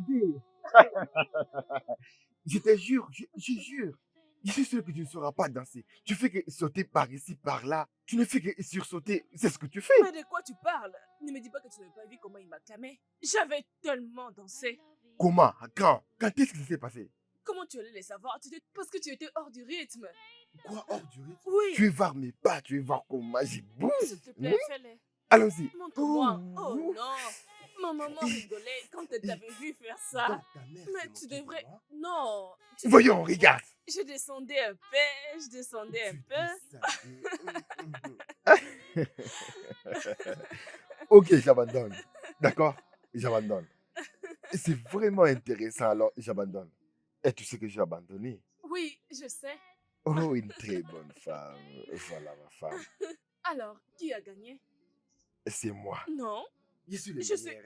bébé. Je te jure, je jure. Je suis sûr que tu ne sauras pas danser. Tu fais que sauter par ici, par là. Tu ne fais que sursauter. C'est ce que tu fais. Mais de quoi tu parles? Ne me dis pas que tu n'avais pas vu comment il m'a clamé. J'avais tellement dansé. Comment? Quand? Quand est-ce que ça s'est passé? Comment tu allais les savoir? Parce que tu étais hors du rythme. Quoi, hors du rythme? Oui. Tu veux voir mes pas, tu veux voir comment je bouge. S'il te plaît, fais-les. Allons-y. Montre-moi. Oh non. Ma maman rigolait quand elle t'avait vu faire ça. Donc, ta mère Mais s'est tu moquée de devrais... moi? Non. Voyons, regarde. Je descendais un peu, je descendais un peu. Ok, j'abandonne. D'accord? J'abandonne. C'est vraiment intéressant, alors j'abandonne. Et tu sais que j'ai abandonné. Oui, je sais. Oh, une très bonne femme. Voilà ma femme. Alors, qui a gagné? C'est moi. Non. Je suis le Je suis... meilleur.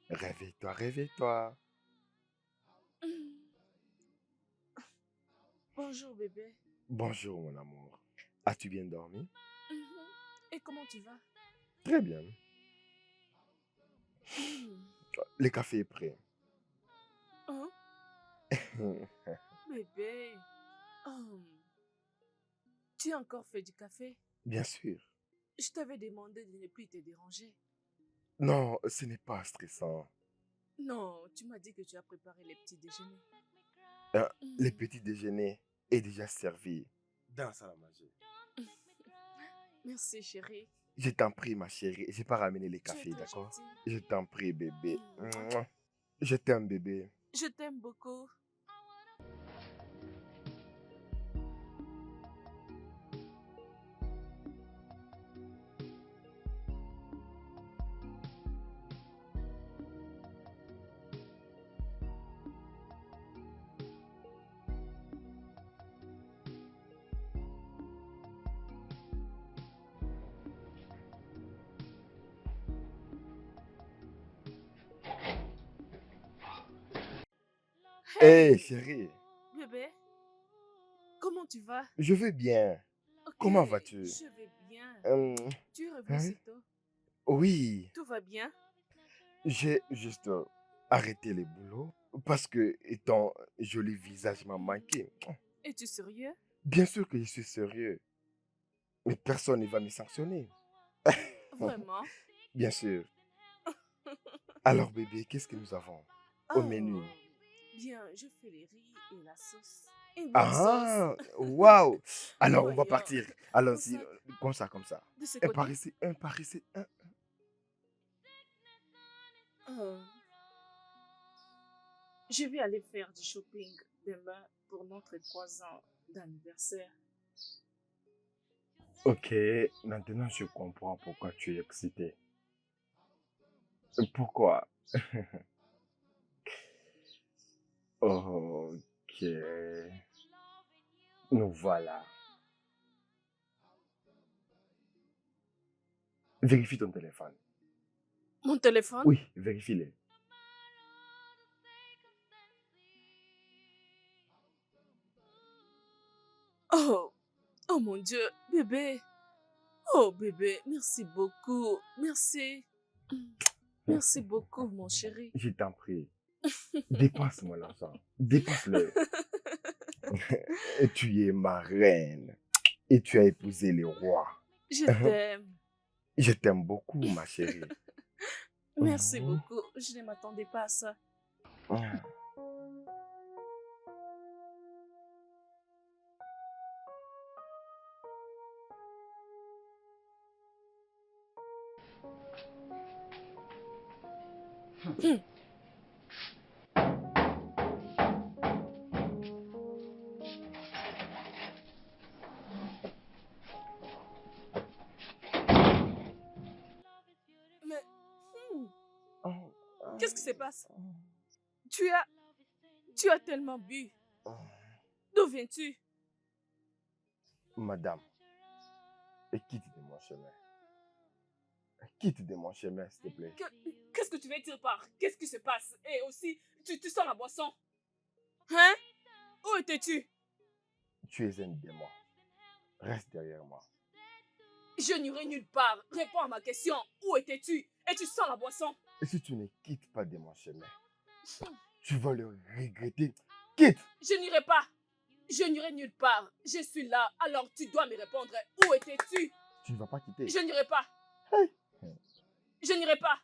Réveille-toi, réveille-toi. Bonjour bébé. Bonjour mon amour. As-tu bien dormi? Et comment tu vas? Très bien. Le café est prêt. Hein? Bébé. Tu as encore fait du café? Bien sûr. Je t'avais demandé de ne plus te déranger. Non, ce n'est pas stressant. Non, tu m'as dit que tu as préparé les petits déjeuners. Le petit déjeuner est déjà servi dans la salle à manger. Merci chérie. Je t'en prie ma chérie, je n'ai pas ramené les cafés, d'accord? Je t'en prie bébé. Je t'aime bébé. Je t'aime beaucoup. Hey chérie. Bébé, comment tu vas? Je vais bien. Okay, comment vas-tu? Je vais bien. Tu es revenu Hein? si tôt? Oui. Tout va bien? J'ai juste arrêté le boulot parce que ton joli visage m'a manqué. Es-tu sérieux? Bien sûr que je suis sérieux. Mais personne ne va me sanctionner. Vraiment? Bien sûr. Alors bébé, qu'est-ce que nous avons au menu? Bien, je fais les riz et la sauce. Une bonne sauce. Waouh! Alors on va Voyons. partir. Allons-y, comme ça, comme ça. De ce Un côté? par ici, un par ici, un. Je vais aller faire du shopping demain pour notre 3 ans d'anniversaire. Ok, maintenant je comprends pourquoi tu es excitée. Pourquoi? Ok. Nous voilà. Vérifie ton téléphone. Mon téléphone? Oui, vérifie-le. Oh mon Dieu, bébé. Oh bébé, merci beaucoup. Merci. Merci beaucoup, mon chéri. Je t'en prie. Dépasse-moi l'argent. Dépasse-le. Et tu es ma reine. Et tu as épousé le roi. Je t'aime. Je t'aime beaucoup, ma chérie. Merci beaucoup. Je ne m'attendais pas à ça. Mais qu'est-ce qui se passe? Tu as tellement bu. D'où viens-tu? Madame, quitte de mon chemin. Quitte de mon chemin, s'il te plaît. Qu'est-ce que tu veux dire par qu'est-ce qui se passe? Et aussi, tu sens la boisson. Hein? Où étais-tu? Tu es un démon. Reste derrière moi. Je n'irai nulle part. Réponds à ma question. Où étais-tu? Et tu sens la boisson. Et si tu ne quittes pas de mon chemin, tu vas le regretter. Quitte! Je n'irai pas. Je n'irai nulle part. Je suis là. Alors tu dois me répondre. Où étais-tu? Tu ne vas pas quitter. Je n'irai pas. Hey. Je n'irai pas.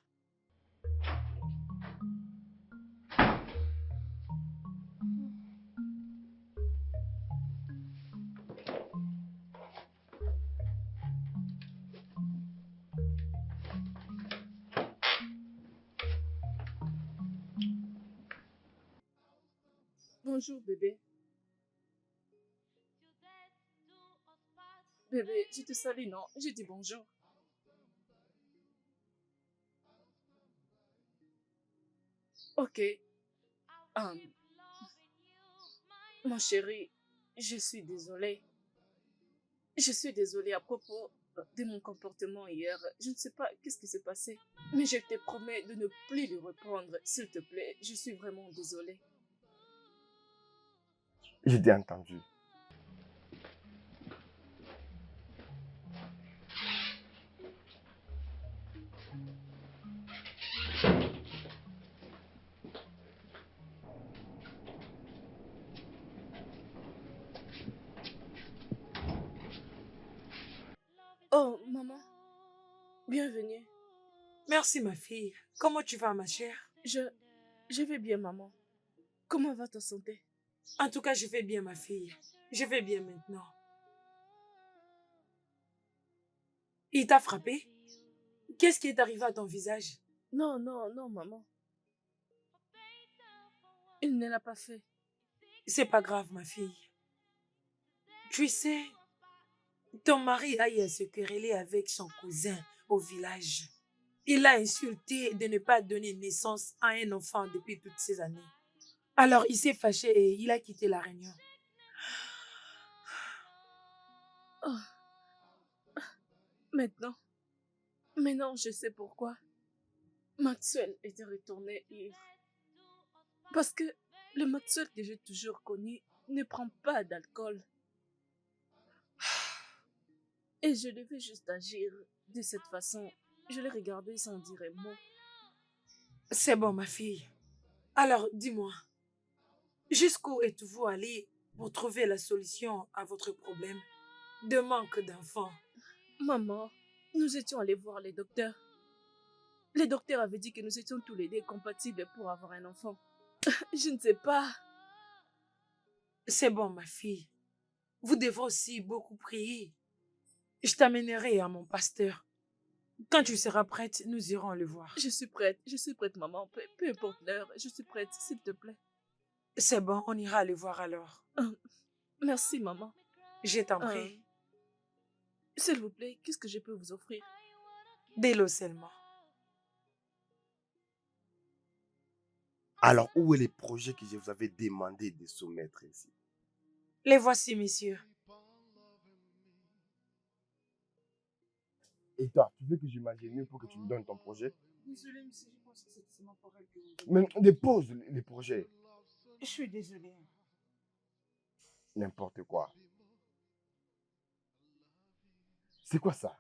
Bonjour bébé. Bébé, je te salue, non? Je dis bonjour. Ok. Mon chéri, je suis désolée. Je suis désolée à propos de mon comportement hier. Je ne sais pas qu'est-ce qui s'est passé. Mais je te promets de ne plus lui reprendre, s'il te plaît. Je suis vraiment désolée. Je t'ai entendu. Oh, maman. Bienvenue. Merci, ma fille. Comment tu vas, ma chère? Je vais bien, maman. Comment va ta santé? En tout cas, je vais bien, ma fille. Je vais bien maintenant. Il t'a frappé? Qu'est-ce qui est arrivé à ton visage? Non, maman. Il ne l'a pas fait. C'est pas grave, ma fille. Tu sais, ton mari a eu à se quereller avec son cousin au village. Il l'a insulté de ne pas donner naissance à un enfant depuis toutes ces années. Alors, il s'est fâché et il a quitté la réunion. Oh. Maintenant, je sais pourquoi. Maxwell était retourné ivre. Parce que le Maxwell que j'ai toujours connu ne prend pas d'alcool. Et je devais juste agir de cette façon. Je l'ai regardé sans dire un mot. C'est bon, ma fille. Alors, dis-moi, jusqu'où êtes-vous allé pour trouver la solution à votre problème de manque d'enfants? Maman, nous étions allés voir les docteurs. Les docteurs avaient dit que nous étions tous les deux compatibles pour avoir un enfant. Je ne sais pas. C'est bon, ma fille. Vous devrez aussi beaucoup prier. Je t'amènerai à mon pasteur. Quand tu seras prête, nous irons le voir. Je suis prête, maman. Peu importe l'heure, je suis prête, s'il te plaît. C'est bon, on ira le voir alors. Merci, maman. Je t'en prie. S'il vous plaît, qu'est-ce que je peux vous offrir? De l'eau seulement. Alors, où est les projets que je vous avais demandé de soumettre ici? Les voici, messieurs. Et toi, tu veux que j'imagine mieux pour que tu me donnes ton projet? Désolé, monsieur, je pense que c'est seulement pour elle que vous Mais dépose les projets. Je suis désolé. N'importe quoi. C'est quoi ça?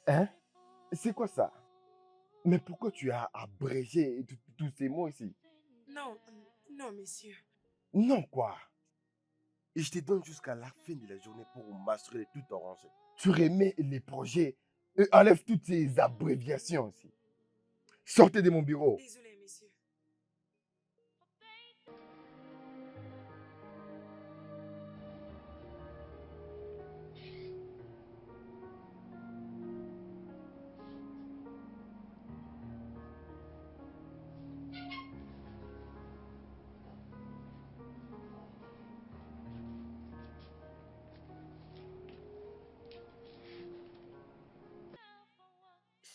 Hein? C'est quoi ça? Mais pourquoi tu as abrégé tous ces mots ici? Non, non, messieurs. Non, quoi? Et je te donne jusqu'à la fin de la journée pour m'assurer tout orange. Tu remets les projets et enlève toutes ces abréviations ici. Sortez de mon bureau. Désolé, messieurs.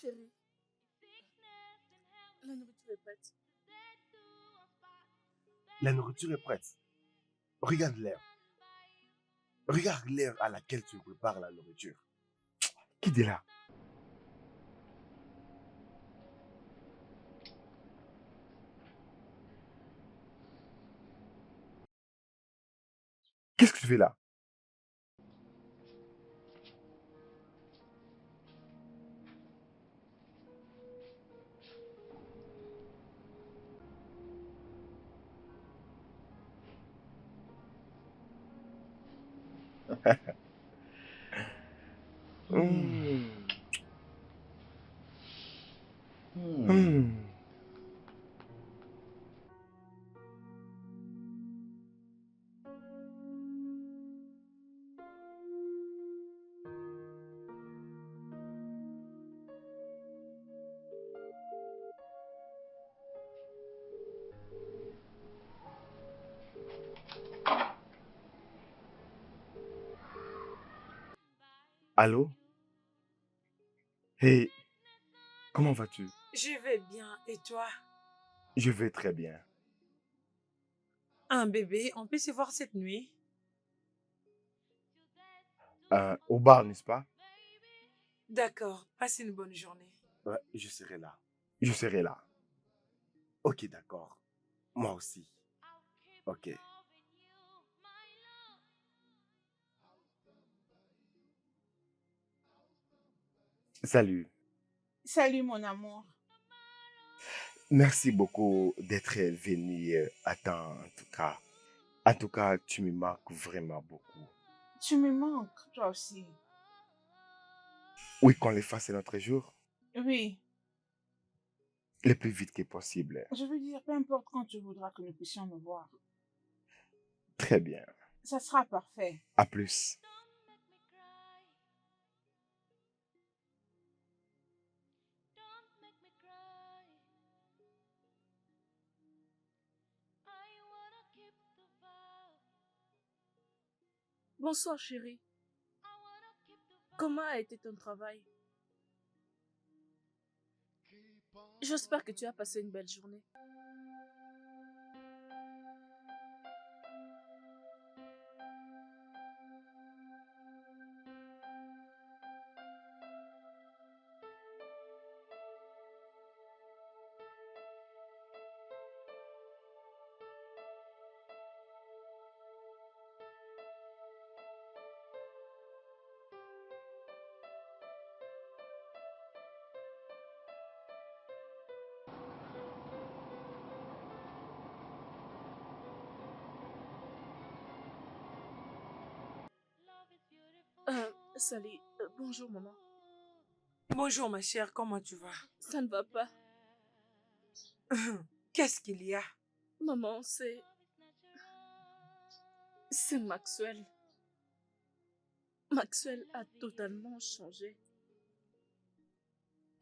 Chérie, la nourriture est prête. La nourriture est prête. Regarde l'air. Regarde l'heure à laquelle tu me prépares la nourriture. Quitte là. Qu'est-ce que tu fais là? Hmm. Hmm. Allô? Hey, comment vas-tu? Je vais bien. Et toi? Je vais très bien. Un bébé, on peut se voir cette nuit? Au bar, n'est-ce pas? D'accord. Passe une bonne journée. Ouais, je serai là. Je serai là. Ok, d'accord. Moi aussi. Ok. Salut. Salut mon amour. Merci beaucoup d'être venu à temps, en tout cas. En tout cas, tu me manques vraiment beaucoup. Tu me manques, toi aussi. Oui, qu'on les fasse un autre jour, Oui, le plus vite que possible. je veux dire, peu importe quand tu voudras que nous puissions nous voir. Très bien. Ça sera parfait. À plus. Bonsoir, chérie. Comment a été ton travail? J'espère que tu as passé une belle journée. Sally, bonjour, maman. Bonjour ma chère, comment tu vas? Ça ne va pas. Qu'est-ce qu'il y a? Maman, c'est Maxwell. Maxwell a totalement changé.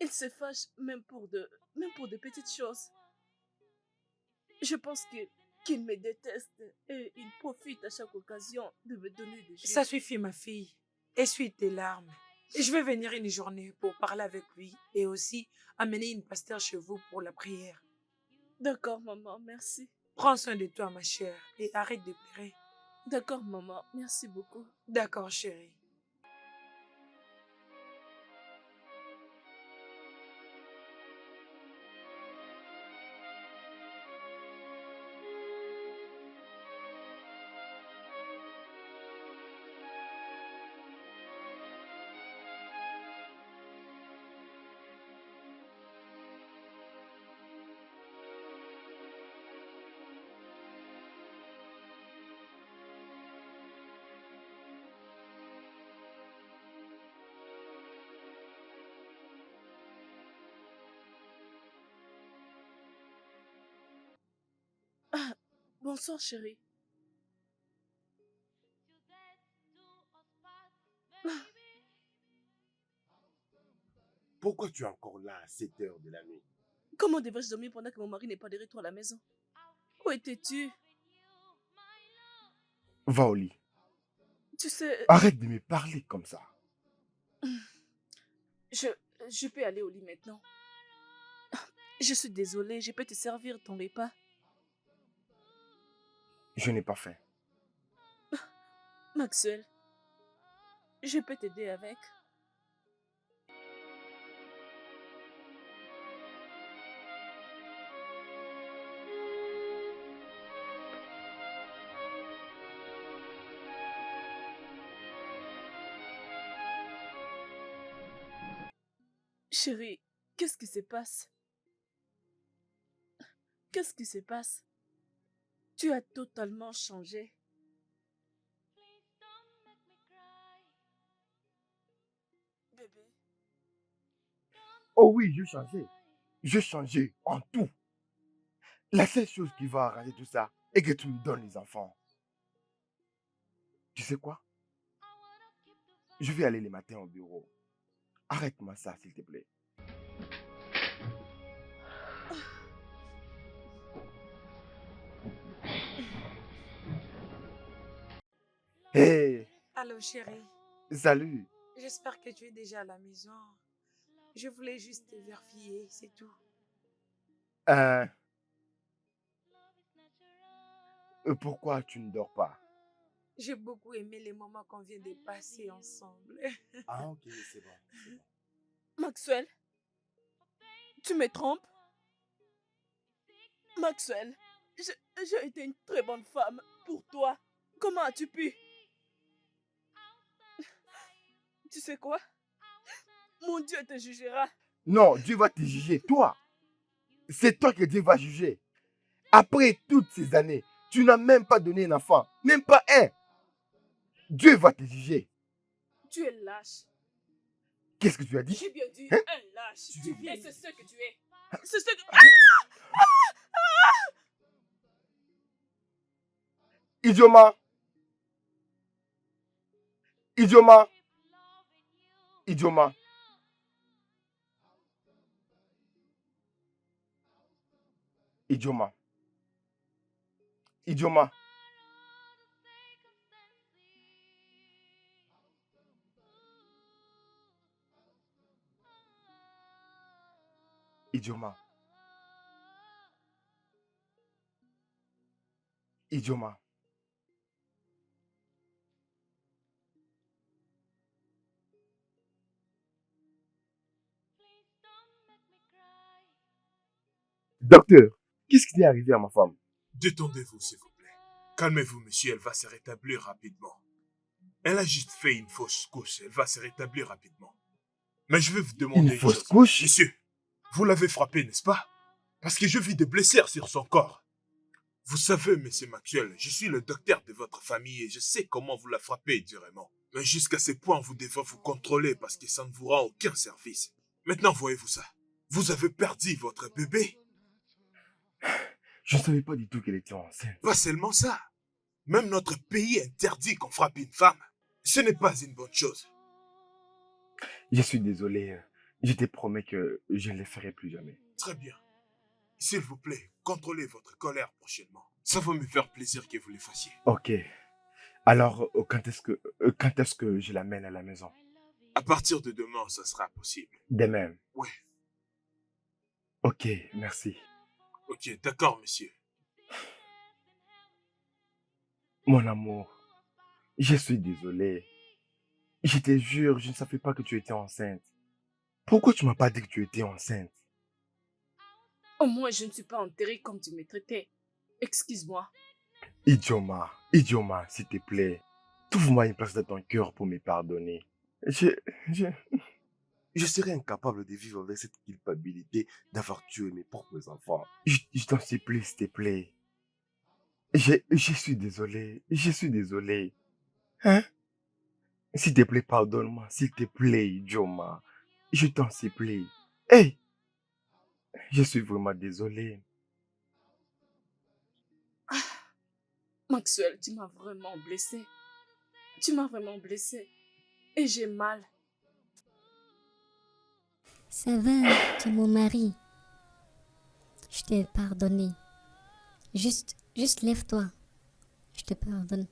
Il se fâche même pour de petites choses. Je pense qu'il me déteste et il profite à chaque occasion de me donner des Ça choses. suffit ma fille. Essuie tes larmes. Je vais venir une journée pour parler avec lui et aussi amener une pasteur chez vous pour la prière. D'accord, maman, merci. Prends soin de toi ma chère et arrête de pleurer. D'accord, maman, merci beaucoup. D'accord chérie. Ah, bonsoir, chérie. Ah, Pourquoi tu es encore là à 7 heures de la nuit? comment devrais-je dormir pendant que mon mari n'est pas de retour à la maison? Où étais-tu? Va au lit. Tu sais, Arrête de me parler comme ça. je, je peux aller au lit maintenant. Je suis désolée, je peux te servir ton repas. Je n'ai pas faim. Maxwell, Je peux t'aider avec. Chérie, qu'est-ce qui se passe? Qu'est-ce qui se passe? Tu as totalement changé. Bébé, Oh oui, j'ai changé. J'ai changé en tout. La seule chose qui va arranger tout ça est que tu me donnes les enfants. Tu sais quoi? Je vais aller les matins au bureau. Arrête-moi ça, s'il te plaît. Hé, Allô, chérie. salut. J'espère que tu es déjà à la maison. Je voulais juste te vérifier, c'est tout. Euh, Pourquoi tu ne dors pas? J'ai beaucoup aimé les moments qu'on vient de passer ensemble. Ah ok, c'est bon. Maxwell, tu me trompes? Maxwell, j'ai été une très bonne femme pour toi. Comment as-tu pu? Tu sais quoi? Mon Dieu te jugera. Non, Dieu va te juger, toi. C'est toi que Dieu va juger. Après toutes ces années, tu n'as même pas donné un enfant. Même pas un. Dieu va te juger. Tu es lâche. Qu'est-ce que tu as dit? J'ai bien dit Hein? un lâche. Et c'est ce que tu es. C'est ce que... Idioma. Idioma. Idioma. Idioma. Idioma. Idioma. Idioma. Docteur, qu'est-ce qui est arrivé à ma femme? Détendez-vous, s'il vous plaît. Calmez-vous, monsieur, elle va se rétablir rapidement. Elle a juste fait une fausse couche, elle va se rétablir rapidement. Mais je vais vous Une demander une fausse chose. couche? Monsieur, vous l'avez frappé, n'est-ce pas? Parce que je vis des blessures sur son corps. Vous savez, monsieur Maxwell, je suis le docteur de votre famille et je sais comment vous la frappez durement. Mais jusqu'à ce point, vous devez vous contrôler parce que ça ne vous rend aucun service. Maintenant, voyez-vous ça. Vous avez perdu votre bébé. Je ne savais pas du tout qu'elle était enceinte. Pas seulement ça. Même notre pays interdit qu'on frappe une femme. Ce n'est pas une bonne chose. Je suis désolé. Je te promets que je ne le ferai plus jamais. Très bien. S'il vous plaît, contrôlez votre colère prochainement. Ça va me faire plaisir que vous le fassiez. Ok. Alors, quand est-ce que je l'amène à la maison? À partir de demain, ça sera possible. Demain. Ouais. Ok, merci. Ok, d'accord, monsieur. Mon amour, je suis désolé. Je te jure, je ne savais pas que tu étais enceinte. Pourquoi tu m'as pas dit que tu étais enceinte? Au moins, je ne suis pas enterrée comme tu me traitais. Excuse-moi. Idioma, idioma, s'il te plaît. Trouve-moi une place dans ton cœur pour me pardonner. Je, je serais incapable de vivre avec cette culpabilité d'avoir tué mes propres enfants. Je t'en supplie, s'il te plaît. Je suis désolé, je suis désolé. Hein? S'il te plaît, pardonne-moi, s'il te plaît, idioma. Je t'en supplie. Hey, je suis vraiment désolé. Maxwell, tu m'as vraiment blessée. Tu m'as vraiment blessée. Et j'ai mal. Ça va, tu es mon mari. Je t'ai pardonné. Juste lève-toi. Je te pardonne.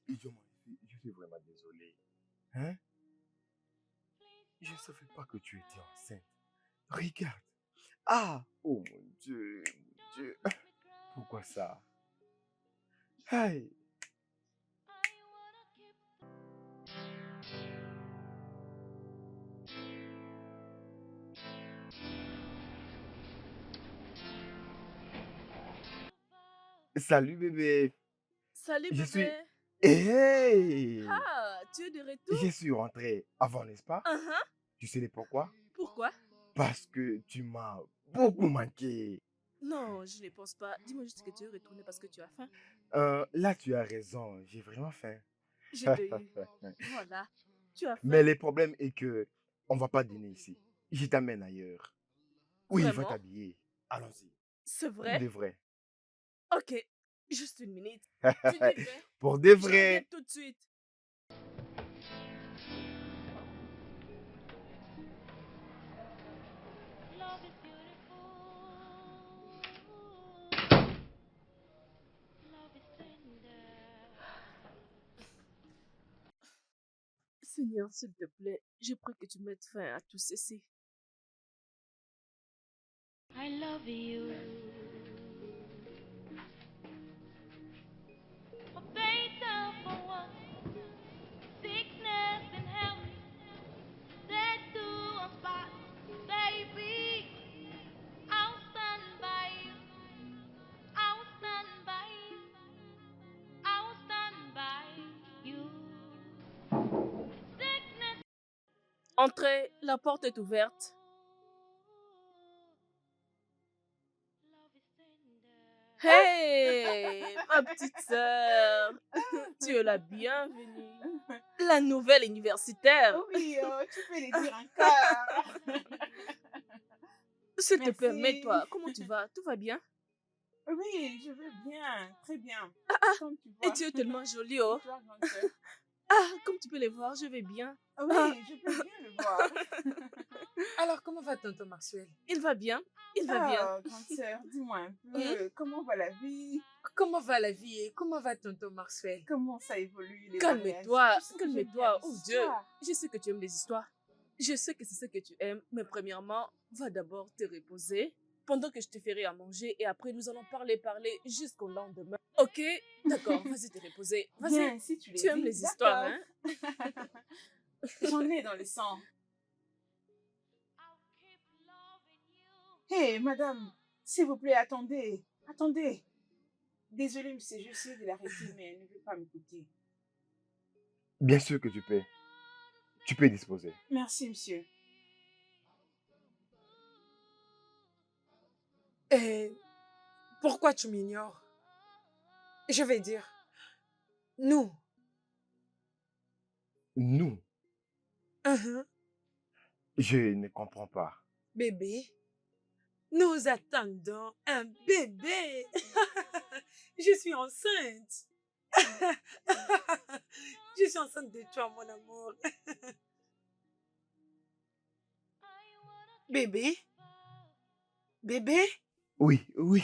Idioma, je suis vraiment désolé. Hein? Je ne savais pas que tu étais enceinte. Regarde. Ah, oh mon Dieu, mon Dieu. Pourquoi ça? Hey, Salut bébé. Salut Je suis... bébé. Hey! Ah, tu es de retour? Je suis rentré avant, n'est-ce pas? Uh-huh. Tu sais pourquoi? Pourquoi? Parce que tu m'as beaucoup manqué. Non, je ne pense pas. Dis-moi juste que tu es retourné parce que tu as faim. Là, tu as raison, j'ai vraiment faim. Je t'ai eu. Voilà. Tu as Mais faim. le problème est que on va pas dîner ici. Je t'amène ailleurs. Oui, il va Vraiment? t'habiller. Allons-y. C'est Pour de vrai? vrai. Ok. Juste une minute. Tu dis vrai? Pour de Je reviens vrai. tout de suite. Seigneur, s'il te plaît, je prie que tu mettes fin à tout ceci. I love you. For better, for worse, sickness and health, dead to us part, baby. I'll stand by you. I'll stand by you. I'll stand by you. Sickness. Entrez, la porte est ouverte. Love is tender. Hey, ma petite sœur, tu es la bienvenue. La nouvelle universitaire. Oui, tu peux le dire encore. S'il te plaît, Merci. mets-toi. Comment tu vas? Tout va bien? Oui, je vais bien, très bien. Comme tu Et vois. tu es tellement jolie, oh. Et toi, grande sœur? Ah, comme tu peux les voir, je vais bien. Oui, Ah. je peux bien le voir. Alors, comment va tonton Maxwell? Il va bien. Il va bien. Ah, grande sœur, dis-moi un peu, comment va la vie? Comment va la vie et comment va tonton Maxwell? Comment ça évolue les Calme-toi, mariages? Tu sais que j'aime bien calme-toi. les Oh Dieu, histoires. je sais que tu aimes les histoires. Je sais que c'est ce que tu aimes, mais premièrement, va d'abord te reposer pendant que je te ferai à manger et après nous allons parler jusqu'au lendemain. Ok? D'accord, vas-y te reposer. Vas-y. Bien, si tu Tu aimes dis, les histoires, d'accord. hein? J'en ai dans le sang. I'll keep loving you. Hé, madame, s'il vous plaît, attendez. Attendez. Désolée, monsieur, j'essaie de l'arrêter, mais elle ne veut pas m'écouter. Bien sûr que tu peux. Tu peux disposer. Merci, monsieur. Et pourquoi tu m'ignores? Je vais dire, nous, Nous, Mhm. je ne comprends pas. Bébé, nous attendons un bébé. Je suis enceinte. Je suis enceinte de toi, mon amour. Bébé? Bébé? Oui, oui.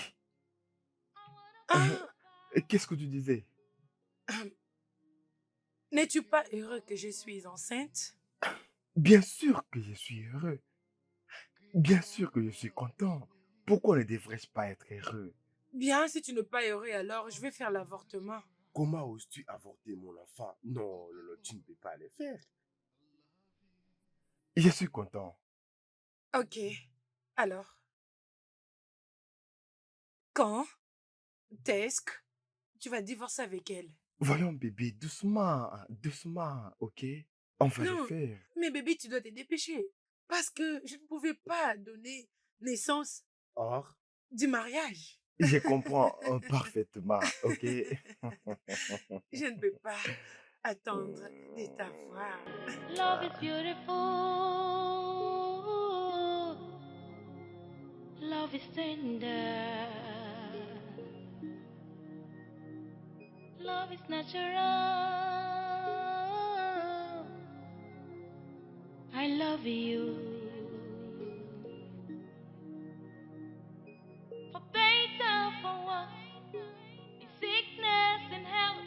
Ah, Qu'est-ce que tu disais? n'es-tu pas heureux que je suis enceinte? Bien sûr que je suis heureux. Bien sûr que je suis content. Pourquoi ne devrais-je pas être heureux? Bien, si tu n'es pas heureux, alors je vais faire l'avortement. Comment oses-tu avorter mon enfant? Non, non, non, tu ne peux pas le faire. Je suis content. Ok, alors, quand est-ce que tu vas divorcer avec elle? Voyons bébé, doucement, doucement, ok? On va le Non, faire. mais bébé, tu dois te dépêcher. Parce que je ne pouvais pas donner naissance Or, du mariage. je comprends parfaitement, ok? Je ne peux pas attendre de t'avoir. Love is beautiful. Love is tender. Love is natural. I love you. For better, for worse, in sickness and health,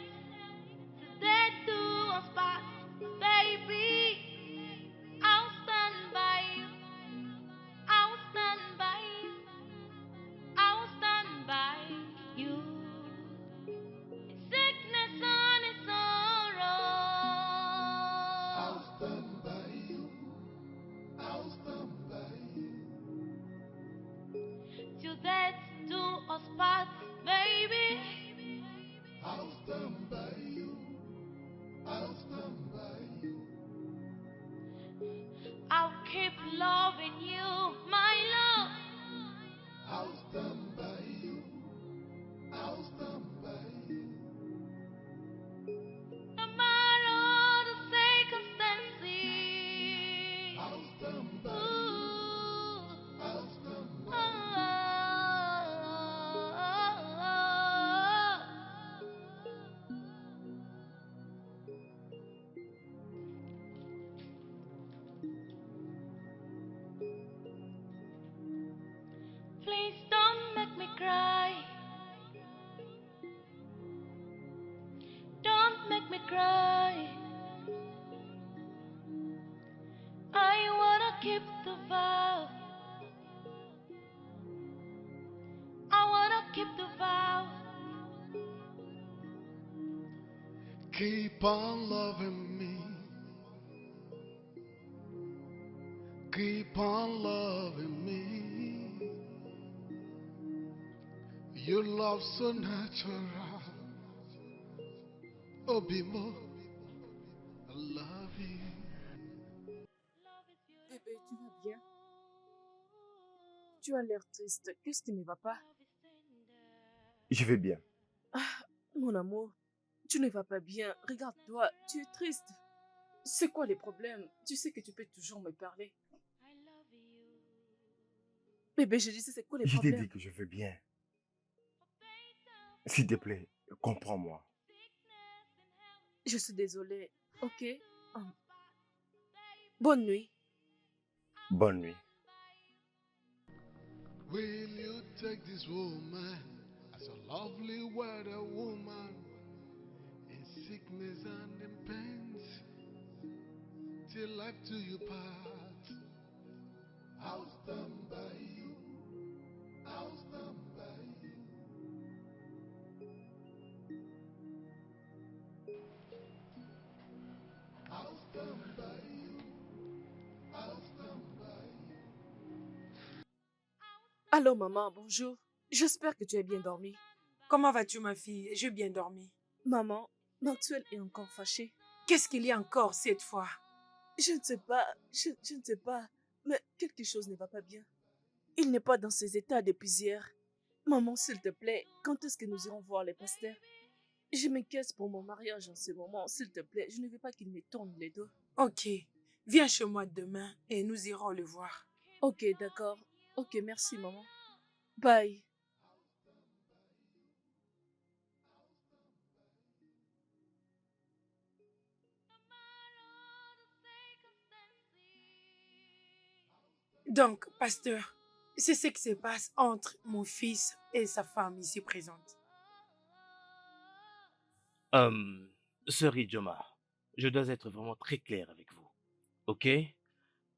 to death do us part, baby. I'll stand by you. I'll stand by you. I'll stand by you. In sickness and in sorrow. I'll stand by you. I'll keep the vow. I wanna keep the vow. Keep on loving me. Keep on loving me. Your love so natural. Oh, Bimo, I love you. Bébé, tu vas bien? Tu as l'air triste. Qu'est-ce qui ne va pas? Je vais bien. Ah, mon amour, tu ne vas pas bien. Regarde-toi, tu es triste. C'est quoi les problèmes? Tu sais que tu peux toujours me parler. Bébé, je disais, c'est quoi les Je t'ai problèmes? dit que je vais bien. S'il te plaît, comprends-moi. Je suis désolée, ok? Hum. Bonne nuit. Bonne nuit. Will you take this woman as a lovely weather woman in sickness and in pains till life do you part? I'll stand by you. I'll stand by you. I'll stand by you. I'll stand by you. Allô, maman, bonjour. J'espère que tu as bien dormi. Comment vas-tu, ma fille? J'ai bien dormi. Maman, Maxwell est encore fâché. Qu'est-ce qu'il y a encore cette fois? Je ne sais pas, je ne sais pas, mais quelque chose ne va pas bien. Il n'est pas dans ses états depuis hier. Maman, s'il te plaît, quand est-ce que nous irons voir les pasteurs? Je m'inquiète pour mon mariage en ce moment, s'il te plaît. Je ne veux pas qu'il me tourne les dos. Ok, viens chez moi demain et nous irons le voir. Ok, d'accord. Ok, merci, maman. Bye. Donc, pasteur, c'est ce qui se passe entre mon fils et sa femme ici présente. Sœur Ijoma, je dois être vraiment très clair avec vous, ok?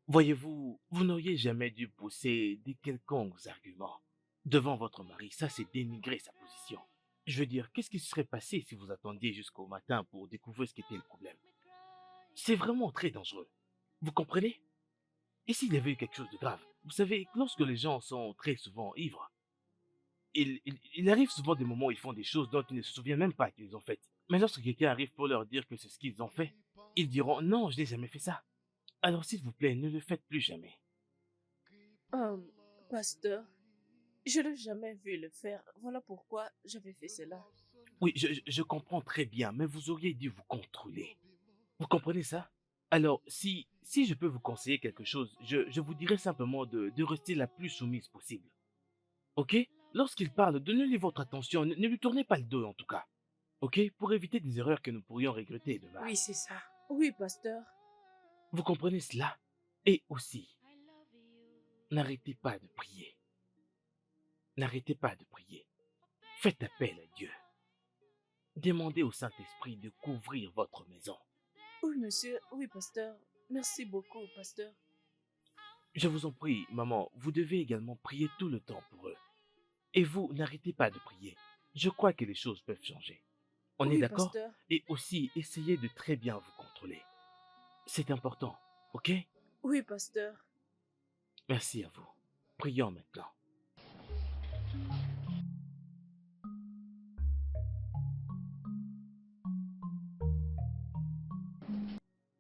Voyez-vous, vous n'auriez jamais dû pousser des quelconques arguments devant votre mari. Ça, c'est dénigrer sa position. Je veux dire, qu'est-ce qui se serait passé si vous attendiez jusqu'au matin pour découvrir ce qu'était le problème? C'est vraiment très dangereux. Vous comprenez? Et s'il y avait eu quelque chose de grave? Vous savez, lorsque les gens sont très souvent ivres, il arrive souvent des moments où ils font des choses dont ils ne se souviennent même pas qu'ils ont faites. Mais lorsque quelqu'un arrive pour leur dire que c'est ce qu'ils ont fait, ils diront « Non, je n'ai jamais fait ça ». Alors s'il vous plaît, ne le faites plus jamais. Pasteur, je ne l'ai jamais vu le faire. Voilà pourquoi j'avais fait cela. Oui, je comprends très bien, mais vous auriez dû vous contrôler. Vous comprenez ça? Alors, si je peux vous conseiller quelque chose, je vous dirais simplement de rester la plus soumise possible. Ok? Lorsqu'il parle, donnez-lui votre attention, ne lui tournez pas le dos en tout cas. Ok? Pour éviter des erreurs que nous pourrions regretter demain. Oui, c'est ça. Oui, pasteur. Vous comprenez cela? Et aussi, n'arrêtez pas de prier. N'arrêtez pas de prier. Faites appel à Dieu. Demandez au Saint-Esprit de couvrir votre maison. Oui, monsieur. Oui, pasteur. Merci beaucoup, pasteur. Je vous en prie, maman, vous devez également prier tout le temps pour eux. Et vous, n'arrêtez pas de prier. Je crois que les choses peuvent changer. On est Oui, d'accord? pasteur. Et aussi, essayez de très bien vous contrôler. C'est important, ok? Oui, pasteur. Merci à vous. Prions maintenant.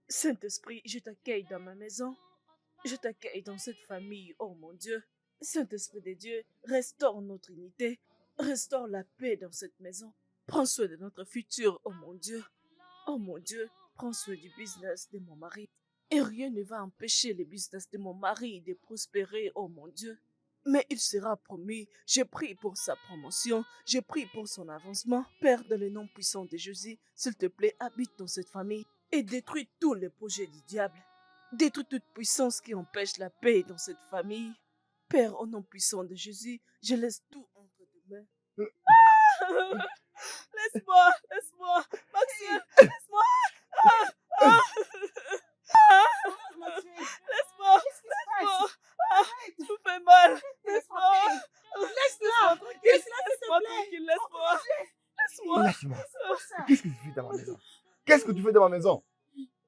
Saint-Esprit, je t'accueille dans ma maison. Je t'accueille dans cette famille, oh mon Dieu. Saint-Esprit de Dieu, restaure notre unité. Restaure la paix dans cette maison. Prends soin de notre futur, oh mon Dieu. Oh mon Dieu, prends soin du business de mon mari. Et rien ne va empêcher le business de mon mari de prospérer, oh mon Dieu. Mais il sera promis. Je prie pour sa promotion. Je prie pour son avancement. Père, dans le nom puissant de Jésus, s'il te plaît, habite dans cette famille et détruis tous les projets du diable. Détruis toute puissance qui empêche la paix dans cette famille. Père, au nom puissant de Jésus, je laisse tout entre tes mains. Laisse-moi, laisse-moi, Maxime, laisse-moi. Maxwell, Laisse-moi, qu'est-ce qui se ma maison.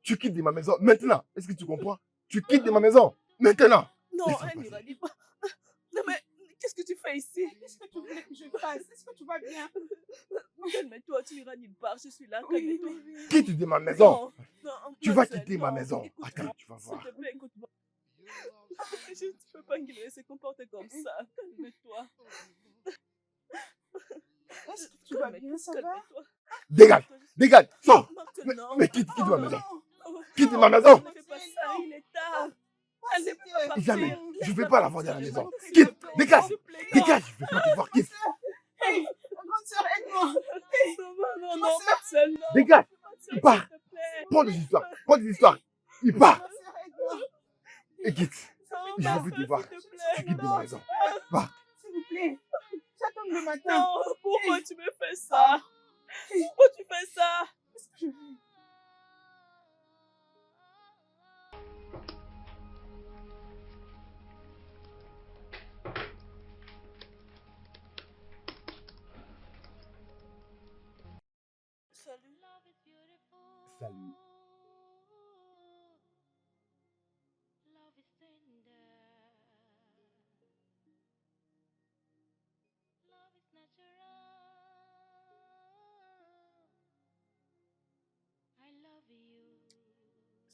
Tu quittes de ma maison maintenant. Est-ce que tu comprends? Tu quittes de ma maison maintenant. Non, Laisse-moi elle passer. n'ira pas. Non, mais qu'est-ce que tu fais ici? Qu'est-ce que tu voulais que je fasse? Est-ce que tu vas bien? Calme-toi, tu n'iras nulle part, je suis là, Oui, calme-toi. oui, oui. Quitte de ma maison. Non, non, Tu vas Maxwell, quitter ma non, maison. écoute-moi, Attends, tu vas s'il voir. te plaît, écoute-moi. Je ne peux pas qu'il se comporte comme ça, calme-toi. Est-ce que tu vas bien? Ça va? Calme-toi. Dégage, Calme-toi, dégage, sors. Maxwell, non. Mais quitte ma Oh, maison. non. Oh, Quitte non, ma maison. ne fais pas ça, il est tard. Elle ne peut pas C'était- partir. Jamais. Je ne Laisse-la vais pas la partir, voir dans la je maison. t'en prie, Quitte, s'il te plaît, dégage, s'il te plaît, non. dégage. Je ne vais pas te voir. Quitte. Hey, grande sœur, aide-moi. Non, non, Maxwell, non. Dégage. Maxwell, Il part. s'il te plaît. Prends des histoires. Prends des histoires. Il part. Grande sœur, aide-moi. Et quitte. Non, Je ne veux plus te Maxwell, voir. s'il te plaît. Tu quittes de ma Non, maison. Va. S'il vous plaît. J'attends le matin. non, pourquoi tu me fais ça? Pourquoi tu fais ça? Qu'est-ce que je fais? Salut. Salut.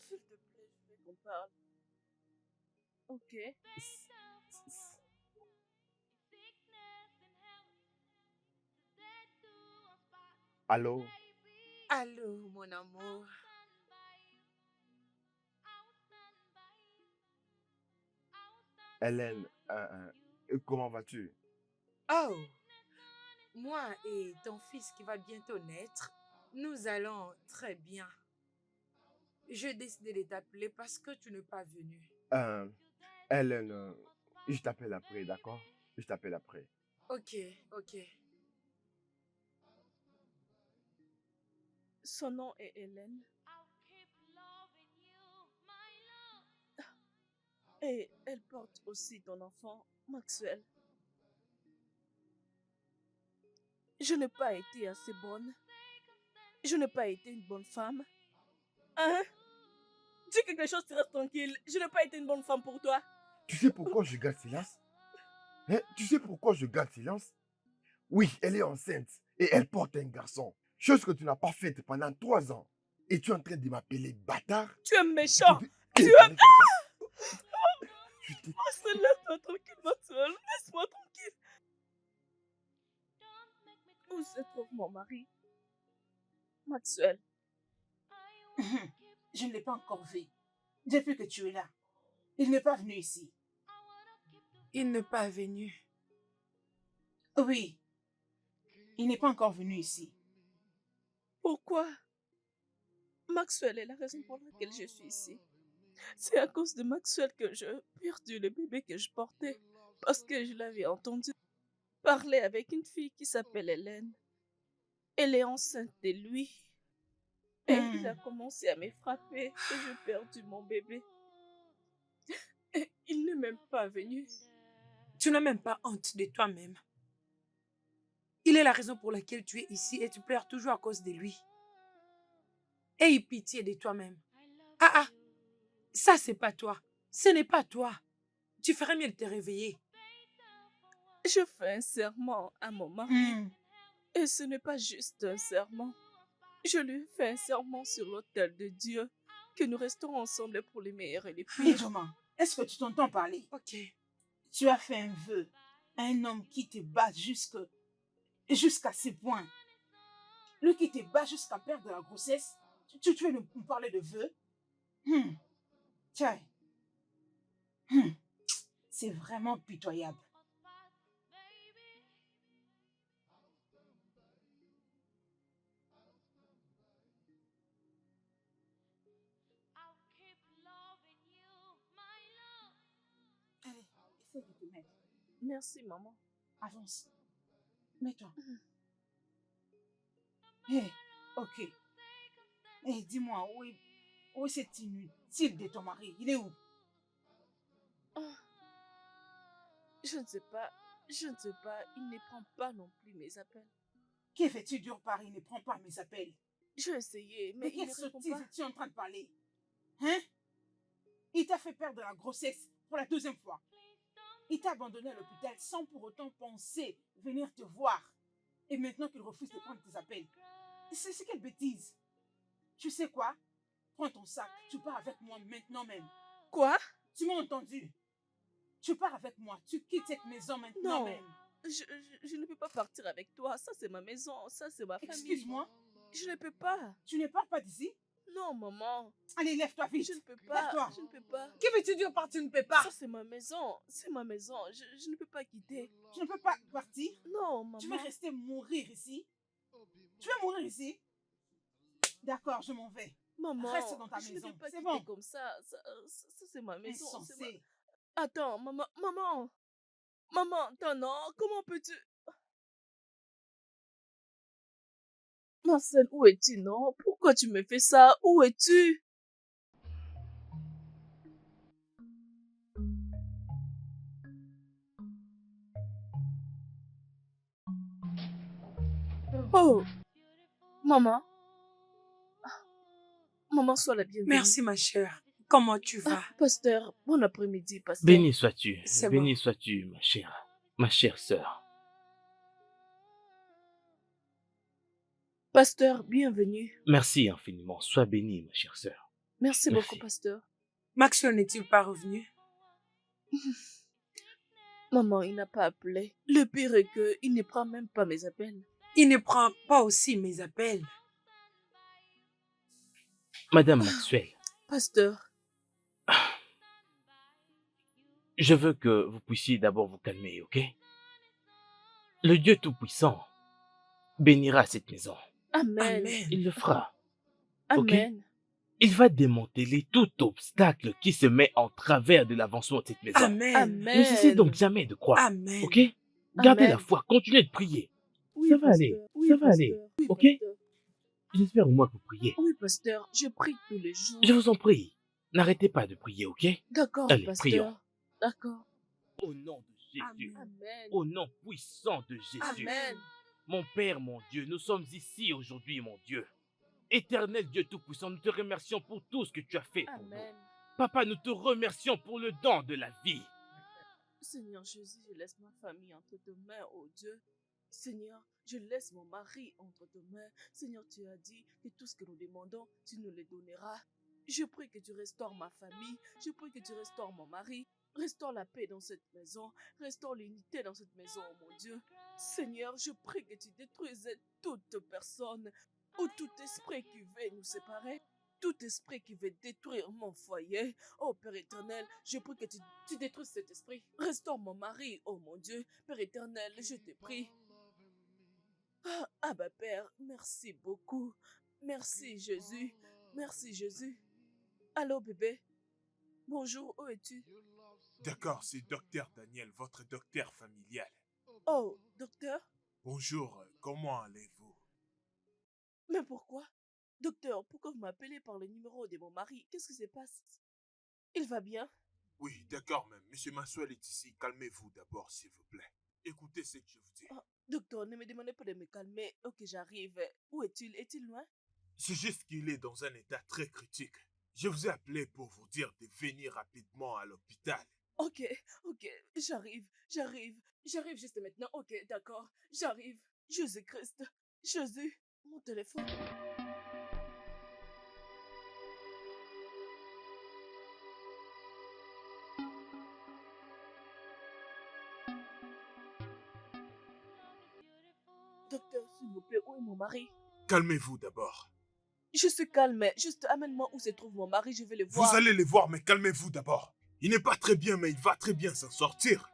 S'il te plaît, je veux qu'on parle. Ok. Allô? Allô, mon amour. Hélène, comment vas-tu? Oh, moi et ton fils qui va bientôt naître, nous allons très bien. Je décidé de t'appeler parce que tu n'es pas venu. Hélène, je t'appelle après, d'accord? Je t'appelle après. Ok, ok. Son nom est Hélène. Et elle porte aussi ton enfant, Maxwell. Je n'ai pas été assez bonne. Je n'ai pas été une bonne femme. Hein? Dis quelque chose, tu restes tranquille. Je n'ai pas été une bonne femme pour toi. Tu sais pourquoi je garde silence? Hein? Tu sais pourquoi je garde silence? Oui, elle est enceinte et elle porte un garçon. Chose que tu n'as pas faite pendant 3 ans. Et tu es en train de m'appeler bâtard? Tu es méchant. Tu Tu es comme ça? Je t'ai- Maxwell, laisse-moi tranquille, Maxwell. Laisse-moi tranquille. Où se trouve mon mari? Maxwell. Je ne l'ai pas encore vu. J'ai vu que tu es là. Il n'est pas venu ici. Il n'est pas venu. Oui. Il n'est pas encore venu ici. Pourquoi? Maxwell est la raison pour laquelle je suis ici. C'est à cause de Maxwell que j'ai perdu le bébé que je portais. Parce que je l'avais entendu parler avec une fille qui s'appelle Hélène. Elle est enceinte de lui. Et il a commencé à me frapper et j'ai perdu mon bébé. Et il n'est même pas venu. Tu n'as même pas honte de toi-même. Il est la raison pour laquelle tu es ici et tu pleures toujours à cause de lui. Aie pitié de toi-même. Ah, ça c'est pas toi. Ce n'est pas toi. Tu ferais mieux de te réveiller. Je fais un serment à mon mari. Et ce n'est pas juste un serment. Je lui fais un serment sur l'autel de Dieu que nous resterons ensemble pour les meilleurs et les pires. Joma, est-ce que tu t'entends parler? Ok. Tu as fait un vœu à un homme qui te bat jusqu'à ce point. Lui qui te bat jusqu'à perdre la grossesse. Tu veux nous parler de vœu? Tiens. C'est vraiment pitoyable. Allez, essaie de te mettre. Merci, maman. Avance. Mets-toi. Hé, ok. Hé, dis-moi, où est cet inutile de ton mari? Il est où? Je ne sais pas. Je ne sais pas. Il ne prend pas non plus mes appels. Que fais-tu dur par il ne prend pas mes appels? J'ai essayé, mais De il quelle ne répond sottise pas. es-tu en train de parler? Hein? Il t'a fait perdre la grossesse pour la deuxième fois. Il t'a abandonné à l'hôpital sans pour autant penser venir te voir. Et maintenant qu'il refuse de prendre tes appels. C'est quelle bêtise? Tu sais quoi? Prends ton sac, tu pars avec moi maintenant même. Quoi? Tu m'as entendu? Tu pars avec moi, tu quittes cette maison maintenant Non. même. Je ne peux pas partir avec toi. Ça, c'est ma maison. Ça, c'est ma famille. Excuse-moi, Je ne peux pas. tu ne pars pas d'ici? Non, maman. Allez, lève-toi vite. Je ne peux pas. Lève-toi. Je ne peux pas. Que veux-tu dire par tu ne peux pas? Ça, c'est ma maison. C'est ma maison. Je ne peux pas quitter. Tu ne peux pas partir? Non, maman. Tu veux rester mourir ici? Tu veux mourir ici? D'accord, je m'en vais. Maman, Reste dans ta je ne maison. peux pas C'est quitter bon. comme ça. Ça, c'est ma maison. c'est ma- Insensé. Attends, maman. Maman, attends, non. Comment peux-tu... Marcel, où es-tu, non? Pourquoi tu me fais ça? Où es-tu? Oh, maman. Maman, sois la bienvenue. Merci, ma chère. Comment tu vas? Pasteur, bon après-midi, pasteur. Béni sois-tu, C'est béni bon. sois-tu, ma chère sœur. Pasteur, bienvenue. Merci infiniment, sois bénie, ma chère sœur. Merci Merci. beaucoup, pasteur. Maxwell n'est-il pas revenu? Maman, il n'a pas appelé. Le pire est que il ne prend même pas mes appels. Il ne prend pas aussi mes appels. Madame Maxwell, Pasteur, je veux que vous puissiez d'abord vous calmer, ok? Le Dieu Tout-Puissant bénira cette maison. amen. Amen. Il le fera. ok? Amen. Il va démanteler tout obstacle qui se met en travers de l'avancement de cette maison. Amen. Amen. Ne cessez donc jamais de croire, Amen. ok? Gardez Amen. la foi, continuez de prier. Oui, Ça va pasteur. aller, Oui, ça va pasteur. aller, Oui, ok? pasteur. J'espère au moins que vous priez. Oui, pasteur, je prie tous les jours. Je vous en prie, n'arrêtez pas de prier, ok? D'accord, Allez, pasteur. prions. D'accord. Au nom de Jésus, Amen. au nom puissant de Jésus. Amen. Mon Père, mon Dieu, nous sommes ici aujourd'hui, mon Dieu. Éternel Dieu Tout-Puissant, nous te remercions pour tout ce que tu as fait pour nous. Amen. Papa, nous te remercions pour le don de la vie. Seigneur Jésus, je laisse ma famille entre tes mains, oh Dieu. Seigneur, je laisse mon mari entre tes mains. Seigneur, tu as dit que tout ce que nous demandons, tu nous le donneras. Je prie que tu restaures ma famille. Je prie que tu restaures mon mari. Restaure la paix dans cette maison. Restaure l'unité dans cette maison, oh mon Dieu. Seigneur, je prie que tu détruises toute personne ou tout esprit qui veut nous séparer. Tout esprit qui veut détruire mon foyer. Oh Père éternel, je prie que tu détruises cet esprit. Restaure mon mari, oh mon Dieu. Père éternel, je te prie. Ah bah Père, merci beaucoup. Merci Jésus. Merci Jésus. Allô bébé. Bonjour, où es-tu? D'accord, c'est docteur Daniel, votre docteur familial. Oh, docteur? Bonjour, comment allez-vous? Mais pourquoi? Docteur, pourquoi vous m'appelez par le numéro de mon mari? Qu'est-ce qui se passe? Il va bien? Oui, d'accord, mais Monsieur Maxwell est ici. Calmez-vous d'abord, s'il vous plaît. Écoutez ce que je vous dis. Oh, docteur, ne me demandez pas de me calmer. Ok, j'arrive. Où est-il? Est-il loin? C'est juste qu'il est dans un état très critique. Je vous ai appelé pour vous dire de venir rapidement à l'hôpital. Ok, j'arrive. J'arrive juste maintenant. Ok, d'accord, j'arrive. Jésus-Christ. Jésus, mon téléphone. Docteur, s'il vous plaît, où est mon mari? Calmez-vous d'abord. Je suis calme, juste amène-moi où se trouve mon mari, je vais le voir. Vous allez le voir, mais calmez-vous d'abord. Il n'est pas très bien, mais il va très bien s'en sortir.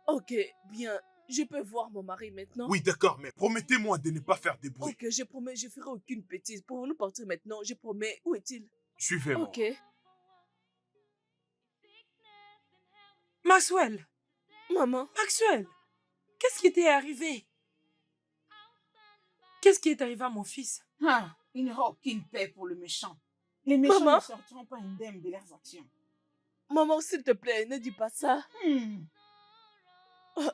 Ok, bien. Je peux voir mon mari maintenant? Oui, d'accord, mais promettez-moi de ne pas faire de bruit. Ok, je promets, je ferai aucune bêtise. Pouvons-nous partir maintenant? Je promets. Où est-il? Suivez-moi. Ok. Maxwell, Maman. Maxwell, qu'est-ce qui t'est arrivé? Qu'est-ce qui est arrivé à mon fils? Ah, il n'y aura aucune paix pour le méchant. Les méchants Maman. ne sortiront pas indemnes de leurs actions. Maman, s'il te plaît, ne dis pas ça. Hmm.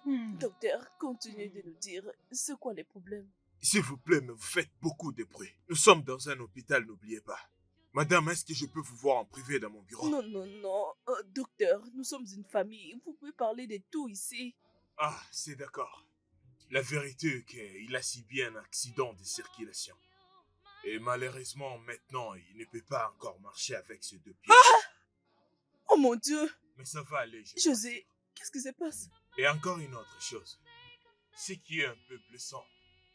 Hmm. Docteur, continue de nous dire, c'est quoi les problèmes? S'il vous plaît, mais vous faites beaucoup de bruit. Nous sommes dans un hôpital, n'oubliez pas. Madame, est-ce que je peux vous voir en privé dans mon bureau? Non, non, non. Docteur, nous sommes une famille. Vous pouvez parler de tout ici. Ah, c'est d'accord. La vérité est qu'il a subi un accident de circulation. Et malheureusement, maintenant, il ne peut pas encore marcher avec ses deux pieds. Oh mon Dieu. Mais ça va aller, je José, qu'est-ce qui se passe? Et encore une autre chose. Ce qui est un peu blessant,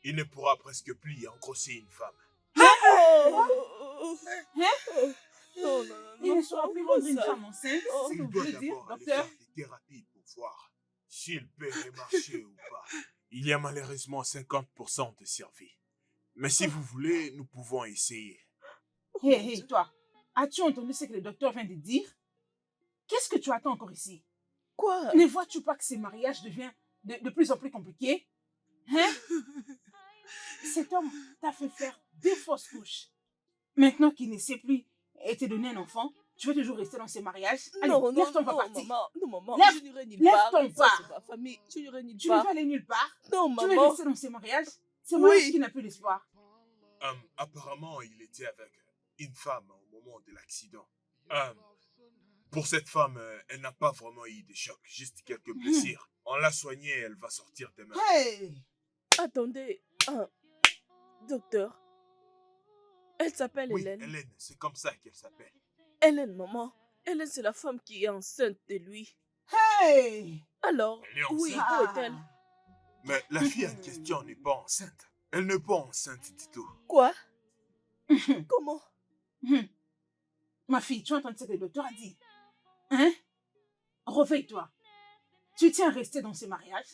il ne pourra presque plus engrosser une femme. Oh, Hein? non, non, non. Il ne sera plus rendre une ça. femme enceinte, Oh. c'est ce que Il vous doit voulez dire, d'abord aller docteur? faire des thérapies pour voir s'il peut remarcher ou pas. Il y a malheureusement 50% de survie. Mais si vous voulez, nous pouvons essayer. Hé, toi, as-tu entendu ce que le docteur vient de dire? Qu'est-ce que tu attends encore ici? Quoi? Ne vois-tu pas que ce mariage devient de plus en plus compliqué? Hein? Cet homme t'a fait faire 2 fausses couches. Maintenant qu'il ne sait plus et te donner un enfant, tu veux toujours rester dans ce mariage? Allez, Non, non, lève-toi, on va non, partir. maman, non, maman, Lève- je n'irai nulle lève part. ton Ça, pas. c'est ma famille, je n'irai nulle Tu ne part. veux aller nulle part? Non, Tu veux maman. rester dans ce mariage? Ce Oui. mariage qui n'a plus d'espoir. Apparemment, il était avec une femme au moment de l'accident. Pour cette femme, elle n'a pas vraiment eu de choc, juste quelques blessures. On l'a soignée, elle va sortir demain. Hey! Attendez, docteur. Elle s'appelle Oui, Hélène. Hélène, c'est comme ça qu'elle s'appelle. Hélène, maman. Hélène, c'est la femme qui est enceinte de lui. Hey! Alors, Elle est oui, enceinte. où est-elle? Mais la fille en question n'est pas enceinte. Elle n'est pas enceinte du tout. Quoi? Comment? Ma fille, tu entends ce que le docteur a dit? Hein? Réveille-toi. Tu tiens à rester dans ce mariage?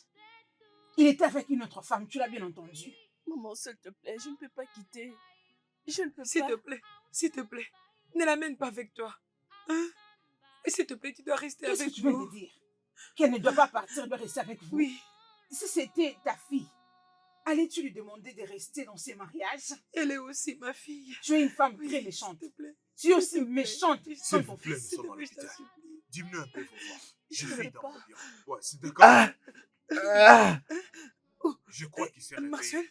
Il était avec une autre femme, tu l'as bien entendu. Maman, s'il te plaît, je ne peux pas quitter. Je ne peux S'il pas. te plaît, ne l'amène pas avec toi. Hein? Et s'il te plaît, tu dois rester Qu'est-ce que avec tu viens nous. de dire? Qu'elle ne doit pas partir, elle doit rester avec vous? Oui, Si c'était ta fille, allais-tu lui demander de rester dans ce mariage? elle est aussi ma fille. Tu es une femme Oui, très méchante. s'il te plaît. Tu es aussi S'il te plaît. méchante S'il comme vous ton plaît, nous fils. S'il te sommes à plaît, je t'en l'hôpital. supplie. Dis-moi un peu pour voir. Je Je ne suis veux dans pas. mon bureau. Ouais, c'est d'accord. Je crois qu'il s'est réveillé. Maxwell,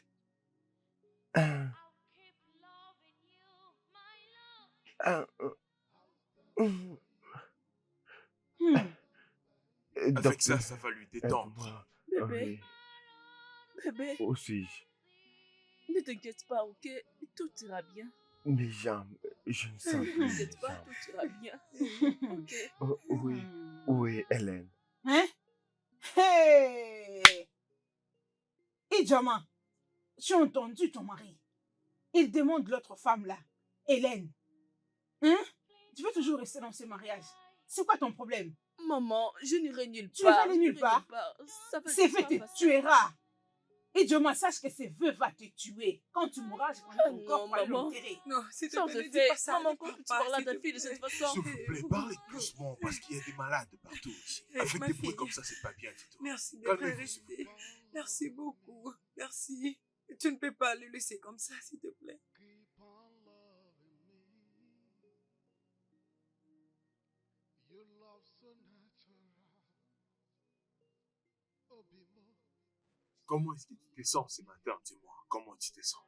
Avec ça, ça va lui détendre. aide-moi. Bébé, bébé, Où suis-je? ne t'inquiète pas, ok? Tout ira bien. Mes jambes, je ne sens Ne plus mes t'inquiète pas, jambes. tout ira bien. Ok? Oh, oui, oui, Hélène. Hein? Hey! Idjama, tu as entendu ton mari? Il demande l'autre femme là, Hélène. Hein? Tu veux toujours rester dans ce mariage? C'est quoi ton problème? Maman, je n'irai nulle Tu ne vas part. aller je nulle n'irai part. Ça va Ces être vœux pas te facile. tuera. Idjama, sache que ces vœux va te tuer. Quand tu mourras, je prendrai ton Ah corps non, pour aller maman. l'enterrer. non, s'il te Sans plaît, ne dis effet, pas ça. maman, ne comment parle tu pas, parles à s'il ta te fille de plaît. cette façon? S'il vous plaît, parlez doucement parce qu'il y a des malades partout ici. Eh, Avec ma des bruits fille. comme ça, c'est pas bien du tout. Merci d'être Calmez-vous, resté. Merci beaucoup. Merci. Tu ne peux pas le laisser comme ça, s'il te plaît. Keep on loving me. Your love so natural. Oh, Bimo. Comment est-ce que tu te sens ce matin, dis-moi? Comment tu te sens?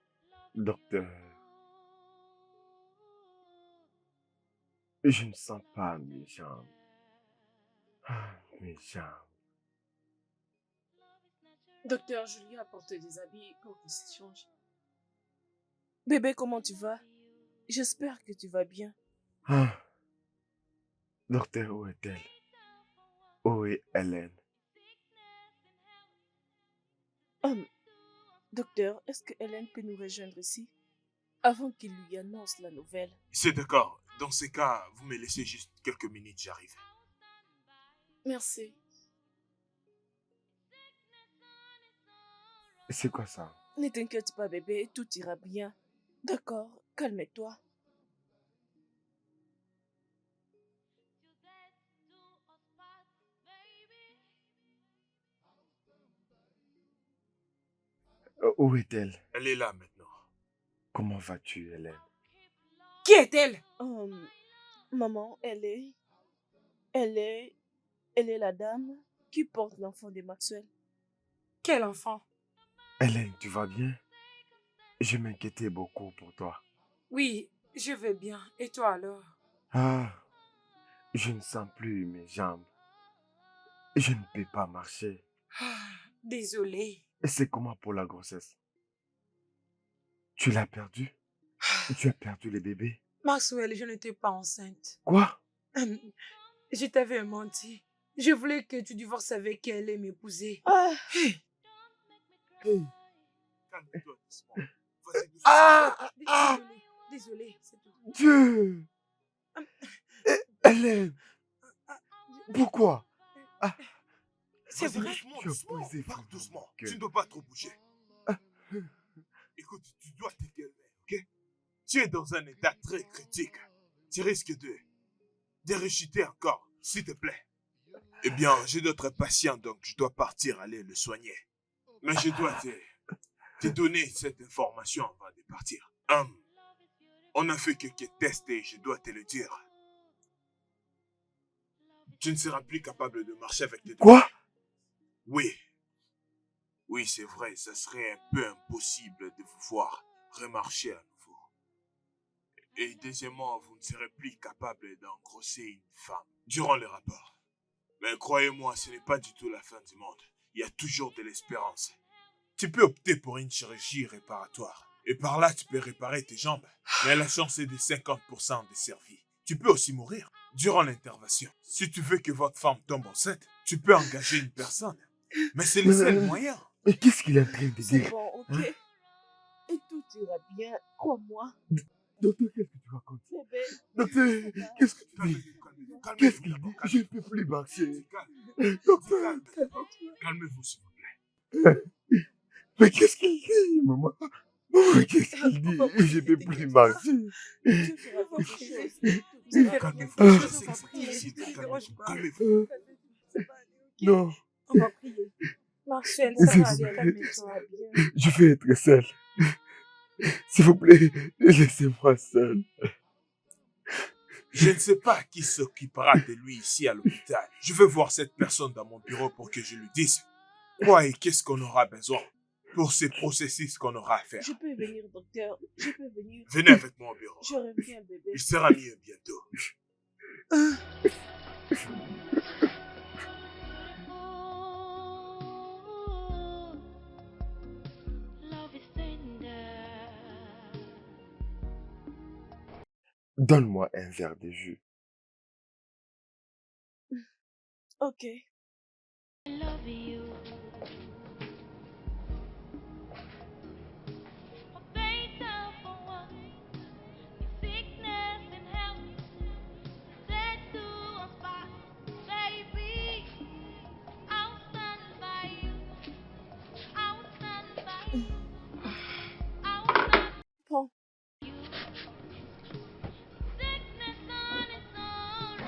Docteur, je ne sens pas mes jambes. Mes jambes. Docteur, je lui ai apporté des habits pour qu'il se change. Bébé, comment tu vas? J'espère que tu vas bien. Docteur, où est-elle? Où est Hélène? Docteur, est-ce que Hélène peut nous rejoindre ici avant qu'il lui annonce la nouvelle? C'est d'accord. Dans ces cas, vous me laissez juste quelques minutes, j'arrive. Merci. C'est quoi ça? Ne t'inquiète pas, bébé, tout ira bien. D'accord, calme-toi. Où est-elle? Elle est là maintenant. Comment vas-tu, Hélène? Qui est-elle? Maman, elle est la dame qui porte l'enfant de Maxwell. Quel enfant? Hélène, tu vas bien? Je m'inquiétais beaucoup pour toi. Oui, je vais bien. Et toi alors? Ah, je ne sens plus mes jambes. Je ne peux pas marcher. Ah, désolée. Et c'est comment pour la grossesse? Tu l'as perdu? Tu as perdu les bébés? Maxwell, je n'étais pas enceinte. Quoi? Je t'avais menti. Je voulais que tu divorces avec elle et m'épouser. Ah, Hey. Calme-toi doucement. Vas-y doucement. Ah! Ah! Désolée, c'est tout. Dieu! Hélène! Pourquoi? Ah, C'est Vas-y vrai? doucement, tu as doucement. brisé Parle vraiment doucement. mon Tu cœur. ne dois pas trop bouger. Écoute, tu dois te calmer, ok? Tu es dans un état très critique. Tu risques de rechuter encore, s'il te plaît. Eh bien, j'ai d'autres patients, donc je dois partir aller le soigner. Mais je dois te donner cette information avant de partir. On a fait quelques tests et je dois te le dire. Tu ne seras plus capable de marcher avec tes deux Quoi? pieds. Oui. Oui, c'est vrai, ça serait un peu impossible de vous voir remarcher à nouveau. Et deuxièmement, vous ne serez plus capable d'engrosser une femme durant le rapport. Mais croyez-moi, ce n'est pas du tout la fin du monde. Il y a toujours de l'espérance. Tu peux opter pour une chirurgie réparatoire. Et par là, tu peux réparer tes jambes. Mais la chance est de 50% de servie. Tu peux aussi mourir durant l'intervention. Si tu veux que votre femme tombe enceinte, tu peux engager une personne. Mais c'est le seul moyen. Mais qu'est-ce qu'il est en train de c'est dire? bon, ok? Hein? Et tout ira bien, crois-moi. Docteur, qu'est-ce que tu racontes? Bébé, Docteur, ça va. qu'est-ce que tu dis? Calmez-vous, calmez-vous. Qu'est-ce Calmez-vous qu'il d'abord, dit? Je ne calmez-vous. peux plus marcher. C'est calme. Docteur, Calme-toi. Calmez-vous, s'il vous plaît. mais qu'est-ce qu'il dit, maman? Maman, qu'est-ce qu'il On va dit? Je ne peux prier, plus t'inquiète pas. marcher. Dieu fera On va quelque prier. chose. Tout Ne ira fais bien. rien. Calmez-vous. Quelque Je chose, sais on que va c'est prier. difficile. Ne te Calmez-vous. dérange pas. Calmez-vous. Ça va aller, ok? Non, On va prier. Marcel, s'il ça va vous aller. plaît, Calme-toi bien. je vais être seul. S'il vous plaît, laissez-moi seul. Je ne sais pas qui s'occupera de lui ici à l'hôpital. Je vais voir cette personne dans mon bureau pour que je lui dise quoi et qu'est-ce qu'on aura besoin pour ces processus qu'on aura à faire. Je peux venir, docteur. Je peux venir. Venez avec moi au bureau. Je reviens, bébé. Il sera mieux bientôt. Oh, love is tender. Donne-moi un verre de jus. Ok. I love you. Oh, beter for one. Sickness and health. Said to us by, baby. I'll stand by you. I'll stand by you. I'll stand Prends. you. Sickness on its own.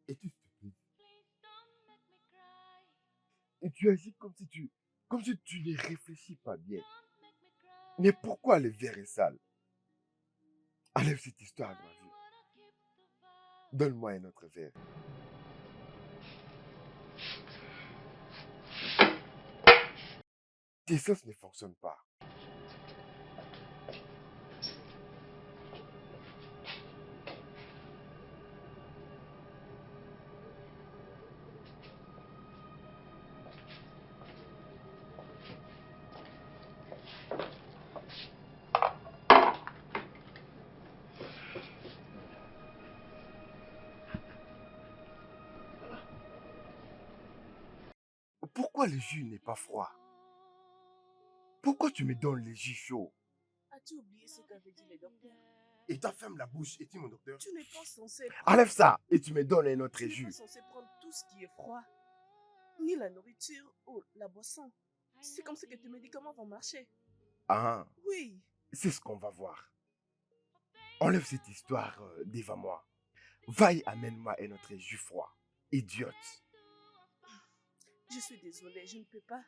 Es-tu stupide? Please don't make me cry. Et tu agis comme si tu ne réfléchis pas bien. Don't make me cry. Mais pourquoi le verre est sale? Enlève cette histoire de ma vie. Wanna keep the vow. Donne-moi un autre verre. Tes sens ne fonctionnent pas. Pourquoi le jus n'est pas froid? Pourquoi tu me donnes le jus chaud? As-tu oublié ce qu'avait dit le docteur? Et toi, ferme la bouche. Es-tu mon docteur? Tu n'es pas censé prendre... Enlève ça et tu me donnes un autre Tu n'es pas jus. censé prendre tout ce qui est froid. Ni la nourriture ou la boisson. C'est comme ça que tes médicaments vont marcher. Ah, Oui. c'est ce qu'on va voir. Enlève cette histoire devant moi. Va et amène-moi un autre jus froid. Idiote. Je suis désolée, je ne peux pas.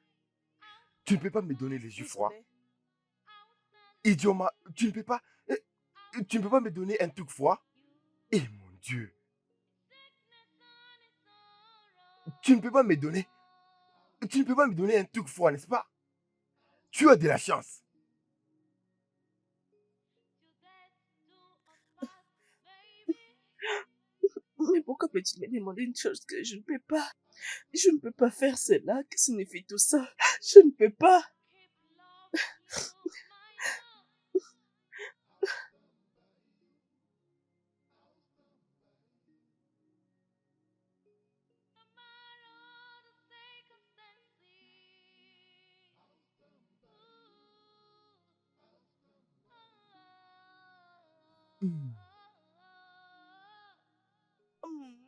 Tu ne peux pas me donner les jus froids. Désolée. Idioma, tu ne peux pas... Tu ne peux pas me donner un truc froid? Eh mon Dieu. Tu ne peux pas me donner. Tu ne peux pas me donner un truc froid, n'est-ce pas? Tu as de la chance. Mais pourquoi peux-tu me demander une chose que je ne peux pas? Je ne peux pas faire cela. Que signifie tout ça? Je ne peux pas.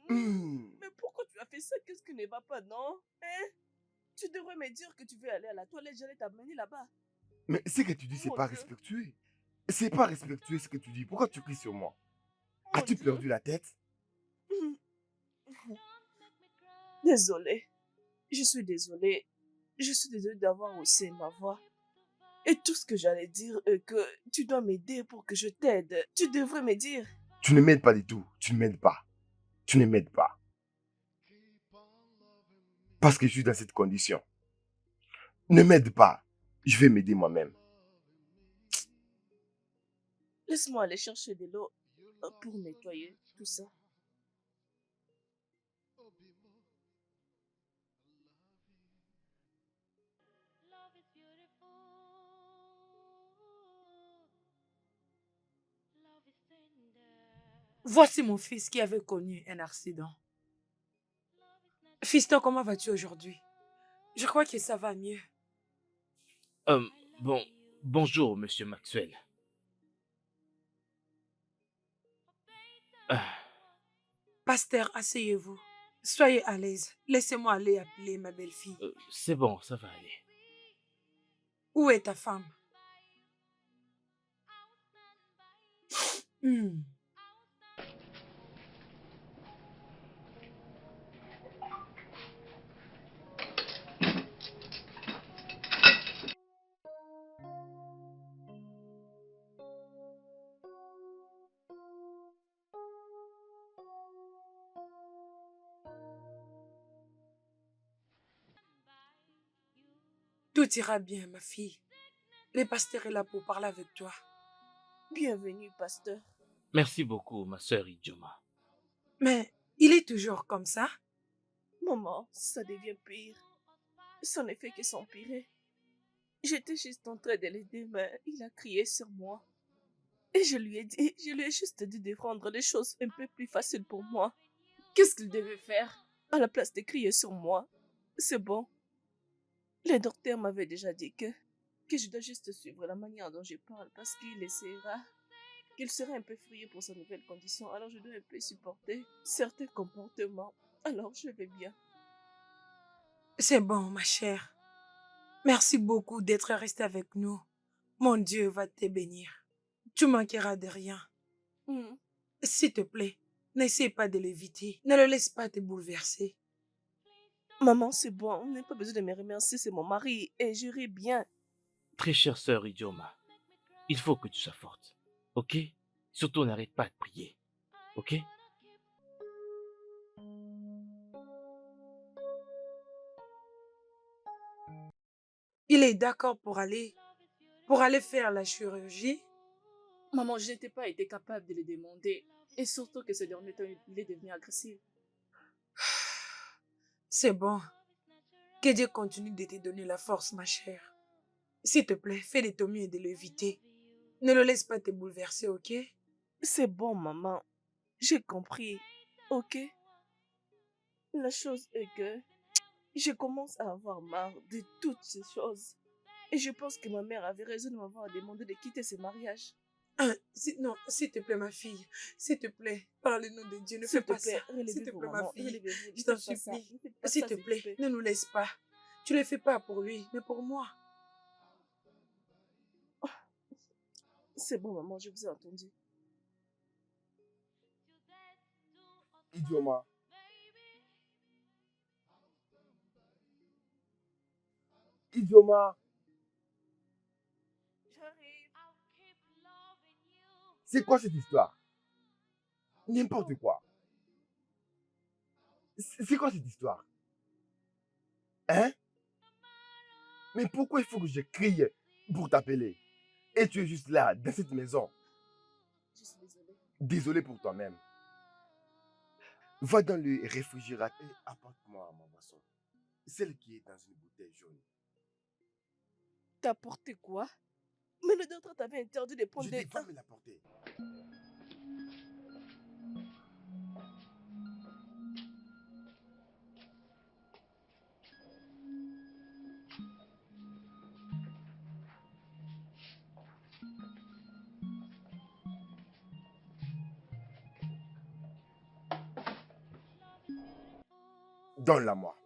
Hmm. Mais pourquoi tu as fait ça? Qu'est-ce qui ne va pas, non? Hein? Tu devrais me dire que tu veux aller à la toilette, j'allais t'amener là-bas. Mais ce que tu dis, c'est Mon pas Dieu, respectueux. C'est pas respectueux ce que tu dis. Pourquoi tu cries sur moi? mon As-tu Dieu. perdu la tête? Désolée. Je suis désolée. Je suis désolée d'avoir haussé ma voix. Et tout ce que j'allais dire est que tu dois m'aider pour que je t'aide. Tu devrais me dire. Tu ne m'aides pas du tout. Tu ne m'aides pas. Tu ne m'aides pas. Parce que je suis dans cette condition. Ne m'aide pas. Je vais m'aider moi-même. Laisse-moi aller chercher de l'eau pour nettoyer tout ça. Love is beautiful. Love is tender. Voici mon fils qui avait connu un accident. Fiston, comment vas-tu aujourd'hui? Je crois que ça va mieux. Bon, bonjour, monsieur Maxwell. Ah, Pasteur, asseyez-vous. Soyez à l'aise. Laissez-moi aller appeler ma belle-fille. c'est bon, ça va aller. Où est ta femme? Hmm. Tout ira bien, ma fille. Le pasteur est là pour parler avec toi. Bienvenue, pasteur. Merci beaucoup, ma sœur Idioma. Mais il est toujours comme ça? Maman, ça devient pire. Ça ne fait que s'empirer. J'étais juste en train de l'aider, mais il a crié sur moi. Et je lui ai juste dit de rendre les choses un peu plus faciles pour moi. Qu'est-ce qu'il devait faire? À la place de crier sur moi, c'est bon. Le docteur m'avait déjà dit que je dois juste suivre la manière dont je parle parce qu'il sera un peu furieux pour sa nouvelle condition. Alors je dois un peu supporter certains comportements. Alors je vais bien. C'est bon, ma chère. Merci beaucoup d'être restée avec nous. Mon Dieu va te bénir. Tu manqueras de rien. Hmm. S'il te plaît, n'essaie pas de l'éviter. Ne le laisse pas te bouleverser. Maman, c'est bon. On n'a pas besoin de me remercier. C'est mon mari et j'irai bien. Très chère sœur Idioma, il faut que tu sois forte, ok? Surtout n'arrête pas de prier, ok? Il est d'accord pour aller faire la chirurgie. Maman, je n'étais pas été capable de le demander. Et surtout que ces derniers temps, il est devenu agressif. C'est bon. Que Dieu continue de te donner la force, ma chère. S'il te plaît, fais de ton mieux de l'éviter. Ne le laisse pas te bouleverser, ok? C'est bon, maman. J'ai compris. Ok? La chose est que je commence à avoir marre de toutes ces choses. Et je pense que ma mère avait raison de m'avoir demandé de quitter ce mariage. Non, s'il te plaît, ma fille. S'il te plaît, par le nom de Dieu, ne S'il fais te pas plaît, ça. S'il te relevez-vous, plaît, ma maman. fille. Relevez-vous. Ne Je t'en faites pas ça. supplie. Ne faites pas S'il ça, te s'il plaît, ne nous laisse pas. Tu ne le fais pas pour lui, mais pour moi. C'est bon, maman, je vous ai entendu. Idioma. Idioma. J'arrive. C'est quoi cette histoire? N'importe quoi. C'est quoi cette histoire? Hein? Mais pourquoi il faut que je crie pour t'appeler? Et tu es juste là, dans cette maison. Je suis désolée. Désolé pour toi-même. Va dans le réfrigérateur et apporte-moi ma boisson. Celle qui est dans une bouteille jaune. T'as porté quoi? Mais le docteur t'avait interdit de prendre Je des... dis, va me l'apporter. Donne-la moi.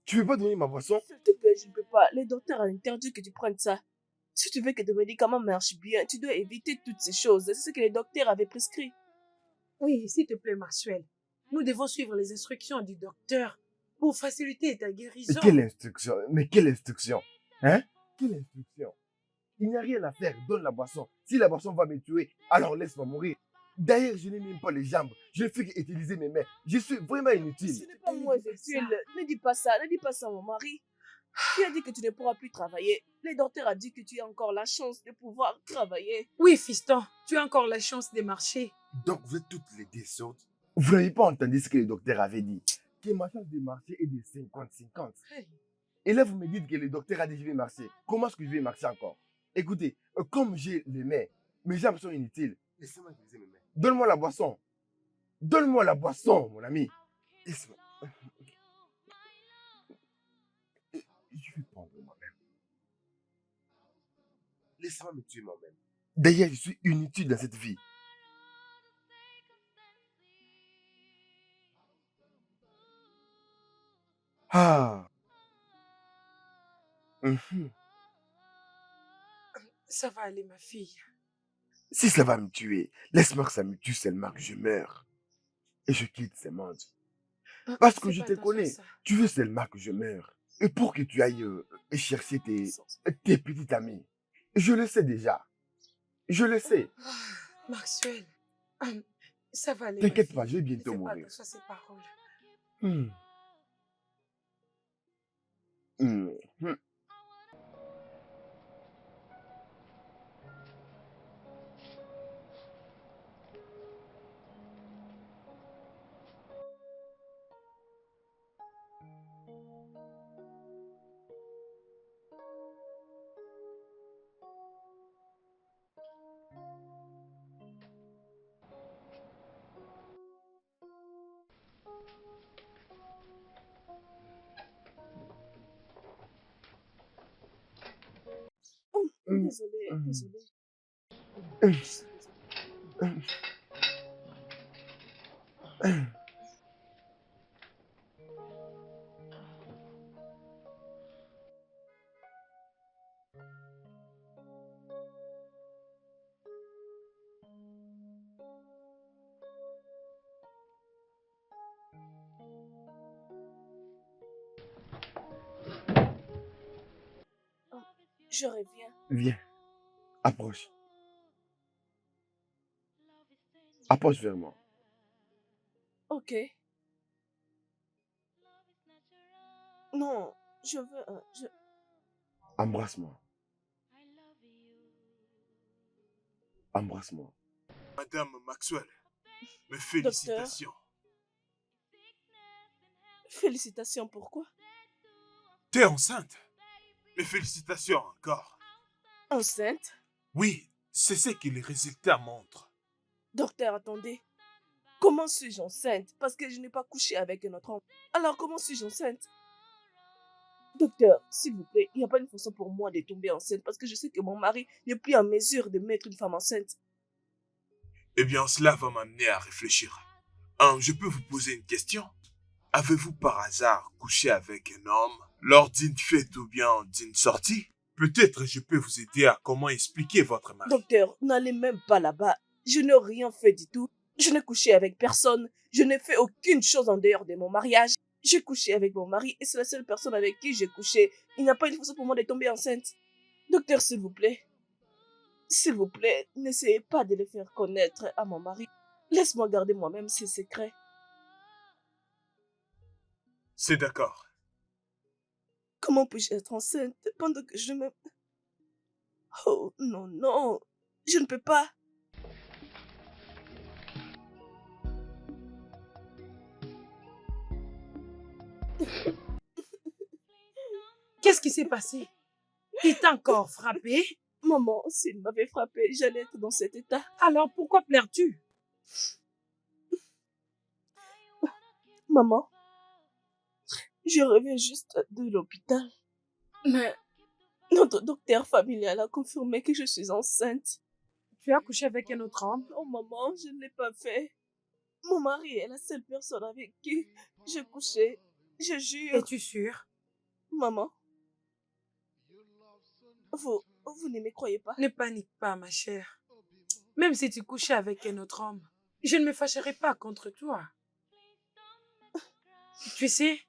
Tu veux pas donner ma boisson? S'il te plaît, je ne peux pas. Le docteur a interdit que tu prennes ça. Si tu veux que tes médicaments marchent bien, tu dois éviter toutes ces choses. C'est ce que le docteur avait prescrit. Oui, s'il te plaît, Maxwell. Nous devons suivre les instructions du docteur pour faciliter ta Mais guérison. quelle instruction? Mais quelle instruction? Hein? Quelle instruction? Il n'y a rien à faire. Donne la boisson. Si la boisson va me tuer, alors laisse-moi mourir. D'ailleurs, je n'ai même pas les jambes. Je ne fais qu'utiliser mes mains. Je suis vraiment Ce inutile. n'est pas moi, Zéphile. Ne dis pas ça. Ne dis pas ça à mon mari. Tu as dit que tu ne pourras plus travailler. Le docteur a dit que tu as encore la chance de pouvoir travailler. Oui, fiston, tu as encore la chance de marcher. Donc, vous êtes toutes les deux sortes. Vous n'avez pas entendu ce que le docteur avait dit. Que ma chance de marcher est de 50-50. Hey. Et là, vous me dites que le docteur a dit que je vais marcher. Comment est-ce que je vais marcher encore? Écoutez, comme j'ai les mains, mes jambes sont inutiles. Laissez-moi utiliser mes mains. Donne-moi la boisson. Donne-moi la boisson, mon ami. Laisse-moi. Je vais prendre moi-même. Laisse-moi me tuer moi-même. D'ailleurs, je suis inutile dans cette vie. Ah. Mhm. Ça va aller, ma fille. Si ça va me tuer, laisse-moi que ça me tue seulement que je meure. Et je quitte ce monde. Parce que Fais je pas te attention à connais. ça. Tu veux seulement que je meure. Et pour que tu ailles chercher tes petites amies. Je le sais déjà. Je le sais. Ah, Maxwell, ça va aller. T'inquiète ma pas, fille. je vais Ne bientôt fais pas mourir. attention à ces paroles. Hmm. Hmm. Hmm. Oh, Hmm. désolée, Hmm. désolée. Hmm. Je suis désolée. Hmm. Oh, je reviens. Viens, approche. Approche vers moi. Ok. Non, je veux... Embrasse-moi. Embrasse-moi. Madame Maxwell, mes félicitations. Félicitations, pourquoi? T'es enceinte. Mes félicitations encore. Enceinte? Oui, c'est ce que les résultats montrent. Docteur, attendez. Comment suis-je enceinte? Parce que je n'ai pas couché avec un autre homme. Alors, comment suis-je enceinte? Docteur, s'il vous plaît, il n'y a pas une façon pour moi de tomber enceinte parce que je sais que mon mari n'est plus en mesure de mettre une femme enceinte. Eh bien, cela va m'amener à réfléchir. Je peux vous poser une question? Avez-vous par hasard couché avec un homme lors d'une fête ou bien d'une sortie? Peut-être je peux vous aider à comment expliquer votre mari. Docteur, n'allez même pas là-bas. Je n'ai rien fait du tout. Je n'ai couché avec personne. Je n'ai fait aucune chose en dehors de mon mariage. J'ai couché avec mon mari et c'est la seule personne avec qui j'ai couché. Il n'y a pas une façon pour moi de tomber enceinte. Docteur, s'il vous plaît. S'il vous plaît, n'essayez pas de le faire connaître à mon mari. Laisse-moi garder moi-même ses secrets. C'est d'accord. Comment puis-je être enceinte pendant que je me... Oh non, non, je ne peux pas. Qu'est-ce qui s'est passé? Il t'a encore frappé? Maman, s'il m'avait frappé, j'allais être dans cet état. Alors pourquoi pleures-tu? Maman, je reviens juste de l'hôpital. Mais notre docteur familial a confirmé que je suis enceinte. Tu as couché avec un autre homme? Oh maman, je ne l'ai pas fait. Mon mari est la seule personne avec qui j'ai couché. Je jure. Es-tu sûre? Maman, vous ne me croyez pas? Ne panique pas, ma chère. Même si tu couchais avec un autre homme, je ne me fâcherai pas contre toi. Tu sais,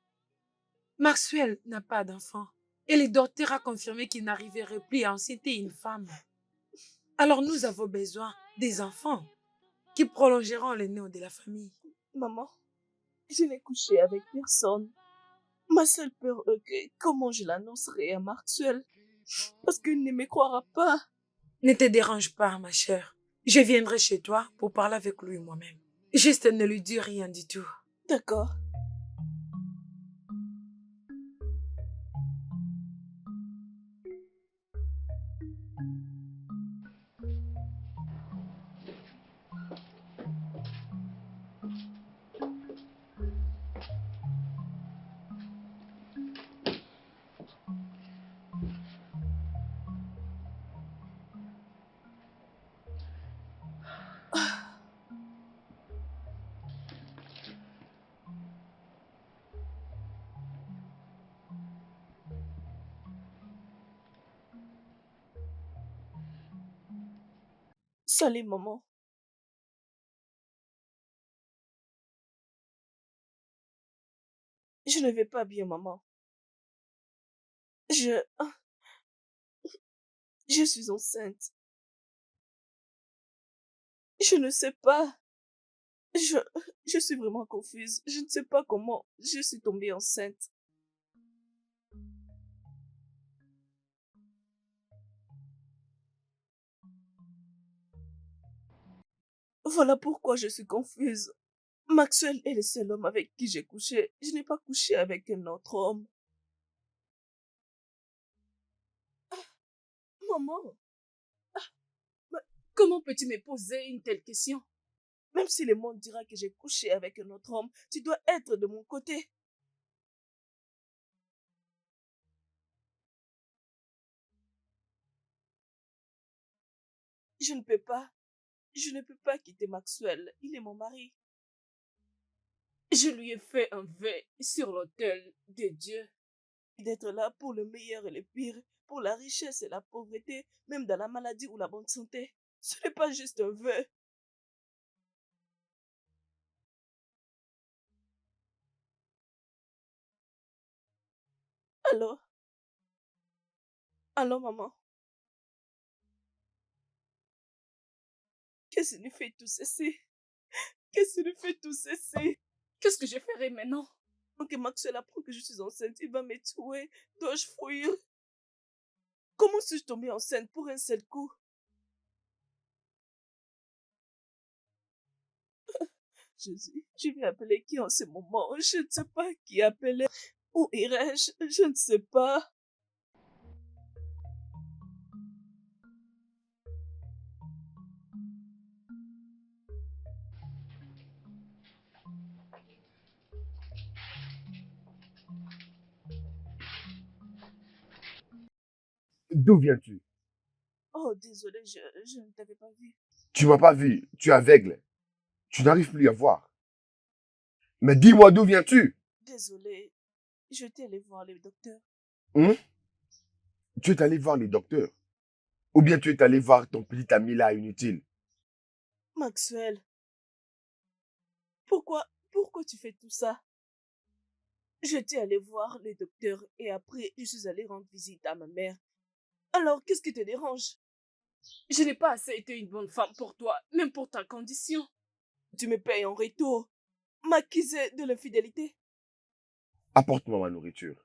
Maxwell n'a pas d'enfant. Et le docteur a confirmé qu'il n'arriverait plus à enceinte une femme. Alors nous avons besoin des enfants qui prolongeront les néons de la famille. Maman, je n'ai couché avec personne. Ma seule peur est que comment je l'annoncerai à Maxwell, parce qu'il ne me croira pas. Ne te dérange pas, ma chère. Je viendrai chez toi pour parler avec lui moi-même. Juste ne lui dis rien du tout. D'accord. Salut, maman. Je ne vais pas bien, maman. Je suis enceinte. Je ne sais pas. Je, je suis vraiment confuse. Je ne sais pas comment je suis tombée enceinte. Voilà pourquoi je suis confuse. Maxwell est le seul homme avec qui j'ai couché. Je n'ai pas couché avec un autre homme. Maman, mais comment peux-tu me poser une telle question? Même si le monde dira que j'ai couché avec un autre homme, tu dois être de mon côté. Je ne peux pas. Je ne peux pas quitter Maxwell. Il est mon mari. Je lui ai fait un vœu sur l'autel de Dieu. D'être là pour le meilleur et le pire, pour la richesse et la pauvreté, même dans la maladie ou la bonne santé. Ce n'est pas juste un vœu. Allô? Allô, maman? Qu'est-ce qui nous fait tout ceci? Qu'est-ce qui nous fait tout ceci? Qu'est-ce que je ferai maintenant? Donc Maxwell apprend que je suis enceinte, il va me tuer. Dois-je fuir? Comment suis-je tombée enceinte pour un seul coup? Jésus, je vais appeler qui en ce moment? Je ne sais pas qui appeler. Où irai-je? Je ne sais pas. D'où viens-tu? Oh, désolé, je ne t'avais pas vu. Tu m'as pas vu, tu es aveugle. Tu n'arrives plus à voir. Mais dis-moi d'où viens-tu? Désolé, je t'ai allé voir le docteur. Hein? Tu es allé voir les docteurs? Ou bien tu es allé voir ton petit ami là inutile? Maxwell, pourquoi tu fais tout ça? J'étais allé voir le docteur et après, je suis allée rendre visite à ma mère. Alors, qu'est-ce qui te dérange? Je n'ai pas assez été une bonne femme pour toi, même pour ta condition. Tu me payes en retour, m'accuser de l'infidélité. Apporte-moi ma nourriture.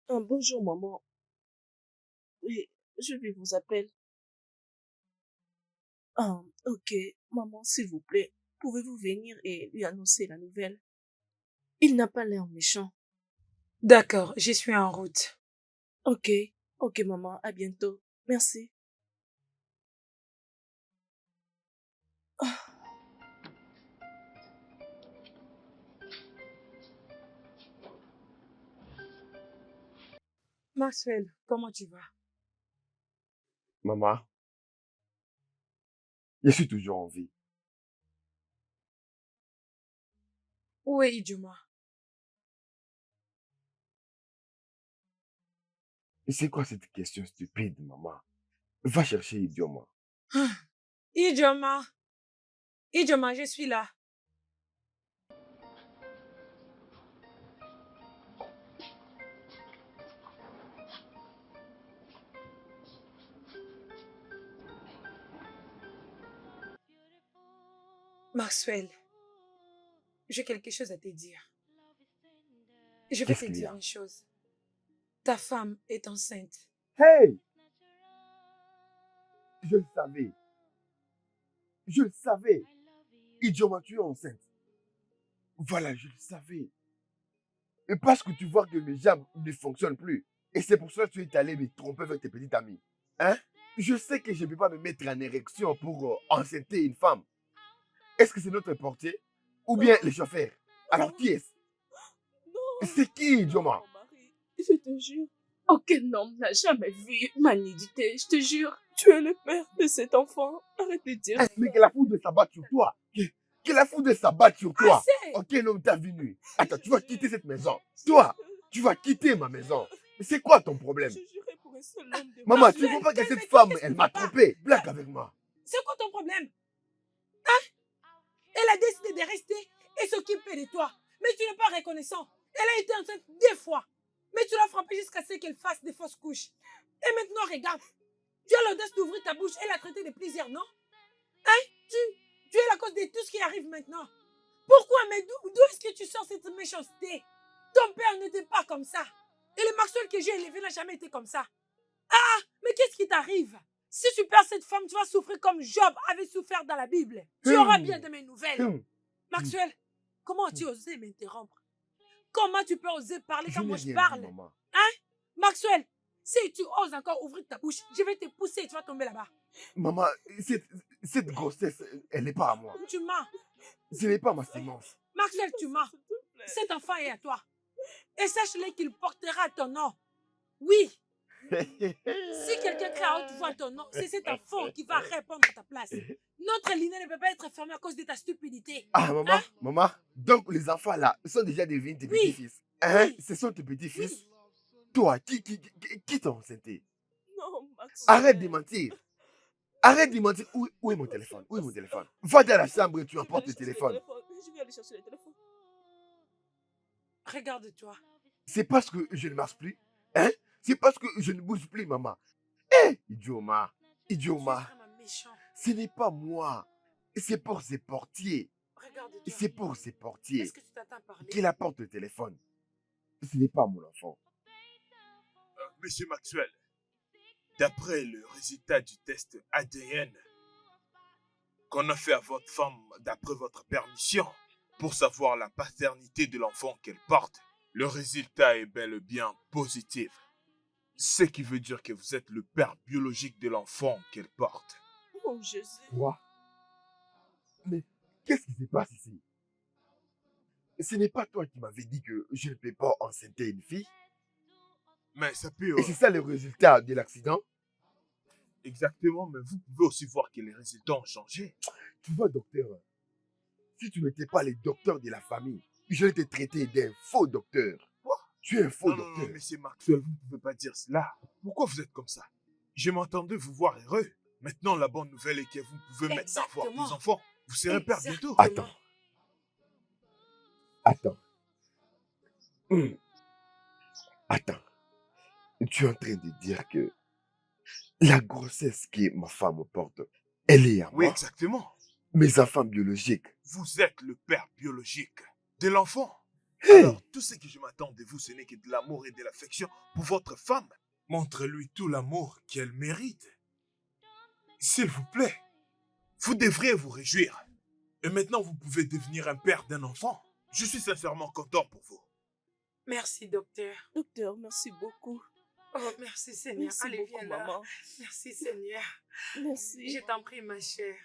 Bonjour, maman. Oui, je lui vous appelle. Ok. Maman, s'il vous plaît, pouvez-vous venir et lui annoncer la nouvelle? Il n'a pas l'air méchant. D'accord, je suis en route. Ok. Ok, maman, à bientôt. Merci. Maxwell, comment tu vas? Maman, je suis toujours en vie. Où est Idjuma? Et c'est quoi cette question stupide, maman? Va chercher Idioma. Idjuma, Idjuma, je suis là. Maxwell, j'ai quelque chose à te dire. Je vais Qu'est-ce te qu'il y dire a? une chose. Ta femme est enceinte. Hey! Je le savais. Je le savais. Idioma, tu es enceinte. Voilà, je le savais. Et parce que tu vois que mes jambes ne fonctionnent plus. Et c'est pour ça que tu es allé me tromper avec tes petites amies. Hein? Je sais que je ne peux pas me mettre en érection pour enceinter une femme. Est-ce que c'est notre portier? Ou bien le chauffeur? Alors qui est-ce? Non. C'est qui, Idioma? Non, mon mari, je te jure. Aucun homme n'a jamais vu ma nudité, je te jure. Tu es le père de cet enfant. Arrête de dire ça. Mais que la foudre s'abatte sur toi. Que la foudre s'abatte sur toi. Assez! Aucun homme t'a vu nu. Attends, tu vas quitter cette maison. Toi, tu vas quitter ma maison. Mais c'est quoi ton problème? Je jurais pour un seul homme de Maman, tu ne vois pas que calme-toi, cette femme, qu'est-ce elle qui m'a va pas? trompé. Blague avec moi. C'est quoi ton problème? Hein? Elle a décidé de rester et s'occuper de toi. Mais tu n'es pas reconnaissant. Elle a été enceinte 2 fois. Mais tu l'as frappée jusqu'à ce qu'elle fasse des fausses couches. Et maintenant, regarde. Tu as l'audace d'ouvrir ta bouche et la traiter de plaisir, non? Hein? Tu es la cause de tout ce qui arrive maintenant. Pourquoi? Mais d'où est-ce que tu sors cette méchanceté? Ton père n'était pas comme ça. Et le Maxwell que j'ai élevé n'a jamais été comme ça. Ah, mais qu'est-ce qui t'arrive? Si tu perds cette femme, tu vas souffrir comme Job avait souffert dans la Bible. Tu auras bien de mes nouvelles. Maxwell, comment as-tu osé m'interrompre? Comment tu peux oser parler Je quand n'ai moi je rien dit, parle? maman. Hein? Maxwell, si tu oses encore ouvrir ta bouche, je vais te pousser et tu vas tomber là-bas. Maman, cette grossesse, elle n'est pas à moi. Tu mens. Ce n'est pas ma sémence. Maxwell, tu mens. S'il te plaît. Cet enfant est à toi. Et sache-le qu'il portera ton nom. Oui. Si quelqu'un crie à haute voix ton nom, c'est cet enfant qui va répondre à ta place. Notre lignée ne peut pas être fermée à cause de ta stupidité. Ah, maman, maman, donc les enfants là sont déjà devenus tes Oui. petits-fils. Hein? Oui. Ce sont tes petits-fils. Oui. Toi, qui t'a enceinté? Non, Max. Arrête de mentir. Arrête de mentir. Où est mon téléphone? Où est mon téléphone? Va dans la chambre et tu emportes le téléphone. Je vais aller chercher le téléphone. Regarde-toi. C'est parce que je ne marche plus. Hein? C'est parce que je ne bouge plus, maman. Hé, Idioma, Tu es Idioma, vraiment méchant. ce n'est pas moi. C'est pour ces portiers. Regarde-toi. C'est pour ces portiers Est-ce que tu t'attends à parler? qu'il apporte le téléphone. Ce n'est pas mon enfant. Monsieur Maxwell, d'après le résultat du test ADN qu'on a fait à votre femme d'après votre permission pour savoir la paternité de l'enfant qu'elle porte, le résultat est bel et bien positif. Ce qui veut dire que vous êtes le père biologique de l'enfant qu'elle porte. Oh, Jésus. Quoi? Mais qu'est-ce qui se passe ici? Ce n'est pas toi qui m'avais dit que je ne peux pas enceinter une fille? Mais ça peut... Et c'est ça le résultat de l'accident? Exactement, mais vous pouvez aussi voir que les résultats ont changé. Tu vois, docteur, si tu n'étais pas le docteur de la famille, je vais te traiter d'un faux docteur. Quoi? Tu es un faux Non, non, docteur. non, monsieur Maxwell, vous ne pouvez pas dire cela. Pourquoi vous êtes comme ça? Je m'entendais vous voir heureux. Maintenant, la bonne nouvelle est que vous pouvez maintenant avoir Exactement. des enfants. Vous serez père bientôt. Attends. Attends. Attends. Tu es en train de dire que la grossesse que ma femme porte, elle est à Oui, moi? exactement. mes enfants biologiques. Vous êtes le père biologique de l'enfant. Hey! Alors, tout ce que je m'attends de vous, ce n'est que de l'amour et de l'affection pour votre femme. Montrez-lui tout l'amour qu'elle mérite. S'il vous plaît, vous devriez vous réjouir. Et maintenant, vous pouvez devenir un père d'un enfant. Je suis sincèrement content pour vous. Merci, docteur. Docteur, merci beaucoup. Oh, merci, Seigneur. Merci Allez, beaucoup, viens là. maman. Merci, Seigneur. Merci. Je t'en prie, ma chère.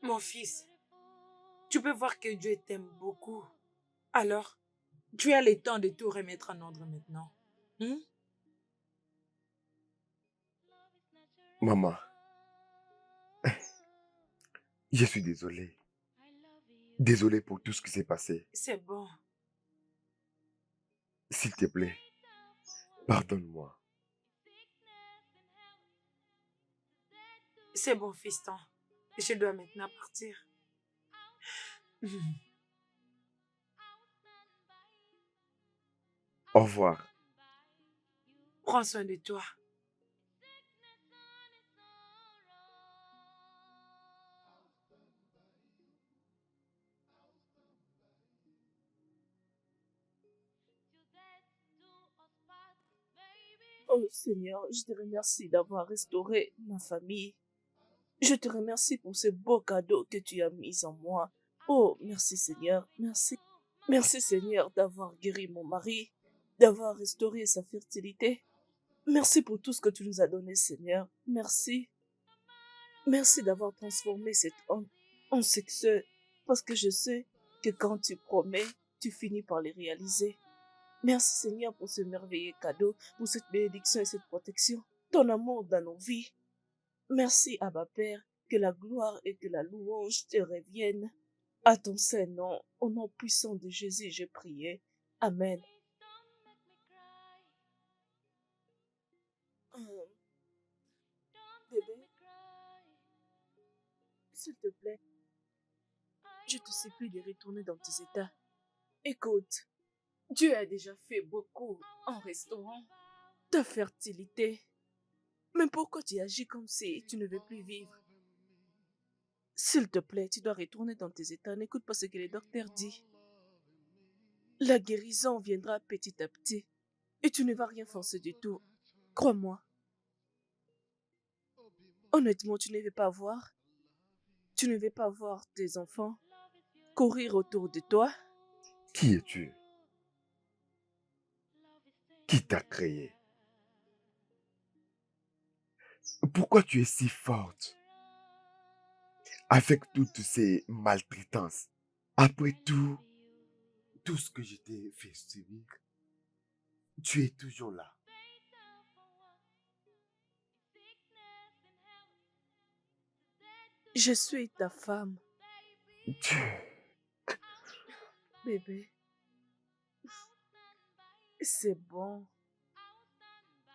Mon fils, tu peux voir que Dieu t'aime beaucoup. Alors, tu as le temps de tout remettre en ordre maintenant. Hmm? Maman, je suis désolé. Désolé pour tout ce qui s'est passé. C'est bon. S'il te plaît, pardonne-moi. C'est bon, fiston. Je dois maintenant partir. Au revoir. Prends soin de toi. Oh Seigneur, je te remercie d'avoir restauré ma famille. Je te remercie pour ce beau cadeau que tu as mis en moi. Oh, merci Seigneur, merci. Merci Seigneur d'avoir guéri mon mari, d'avoir restauré sa fertilité. Merci pour tout ce que tu nous as donné Seigneur. Merci. Merci d'avoir transformé cette honte en succès, parce que je sais que quand tu promets, tu finis par les réaliser. Merci Seigneur pour ce merveilleux cadeau, pour cette bénédiction et cette protection, ton amour dans nos vies. Merci Abba Père, que la gloire et que la louange te reviennent. À ton saint nom, au nom puissant de Jésus, j'ai prié. Amen. Bébé, s'il te plaît, je te supplie de retourner dans tes états. Écoute, Dieu a déjà fait beaucoup en restaurant ta fertilité. Mais pourquoi tu agis comme si tu ne veux plus vivre? S'il te plaît, tu dois retourner dans tes états. N'écoute pas ce que le docteur dit. La guérison viendra petit à petit. Et tu ne vas rien forcer du tout. Crois-moi. Honnêtement, tu ne veux pas voir. Tu ne veux pas voir tes enfants courir autour de toi. Qui es-tu? Qui t'a créé? Pourquoi tu es si forte avec toutes ces maltraitances? Après tout ce que je t'ai fait subir, tu es toujours là. Je suis ta femme, Tu- bébé. C'est bon.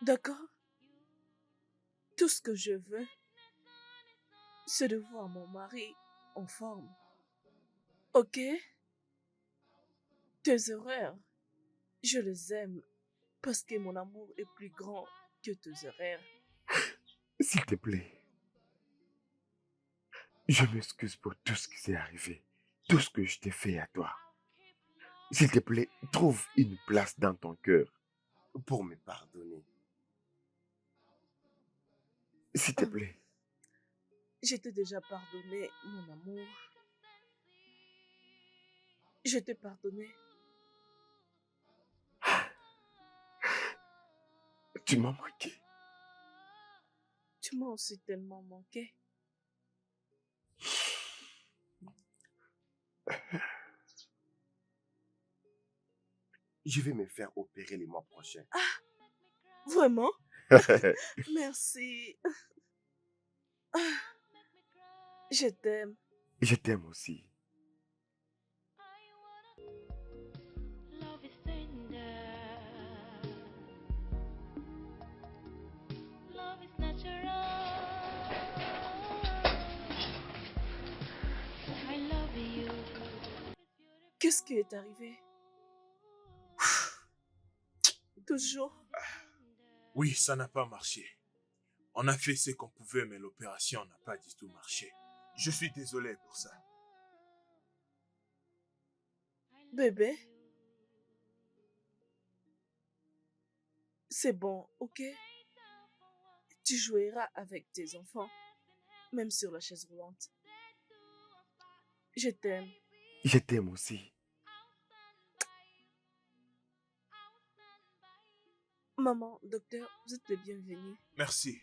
D'accord? Tout ce que je veux, c'est de voir mon mari en forme. Ok? Tes erreurs, je les aime parce que mon amour est plus grand que tes erreurs. S'il te plaît, je m'excuse pour tout ce qui s'est arrivé, tout ce que je t'ai fait à toi. S'il te plaît, trouve une place dans ton cœur pour me pardonner. S'il te plaît. Je t'ai déjà pardonné, mon amour. Je t'ai pardonné. Tu m'as manqué. Tu m'as aussi tellement manqué. Je vais me faire opérer les mois prochains. Vraiment? Merci. Je t'aime. Je t'aime aussi. Love is tender. Love is natural. I love you. Qu'est-ce qui est arrivé? toujours. Oui, ça n'a pas marché. On a fait ce qu'on pouvait, mais l'opération n'a pas du tout marché. Je suis désolé pour ça. Bébé, c'est bon, ok? Tu joueras avec tes enfants, même sur la chaise roulante. Je t'aime. Je t'aime aussi. Maman, docteur, vous êtes les bienvenus. Merci.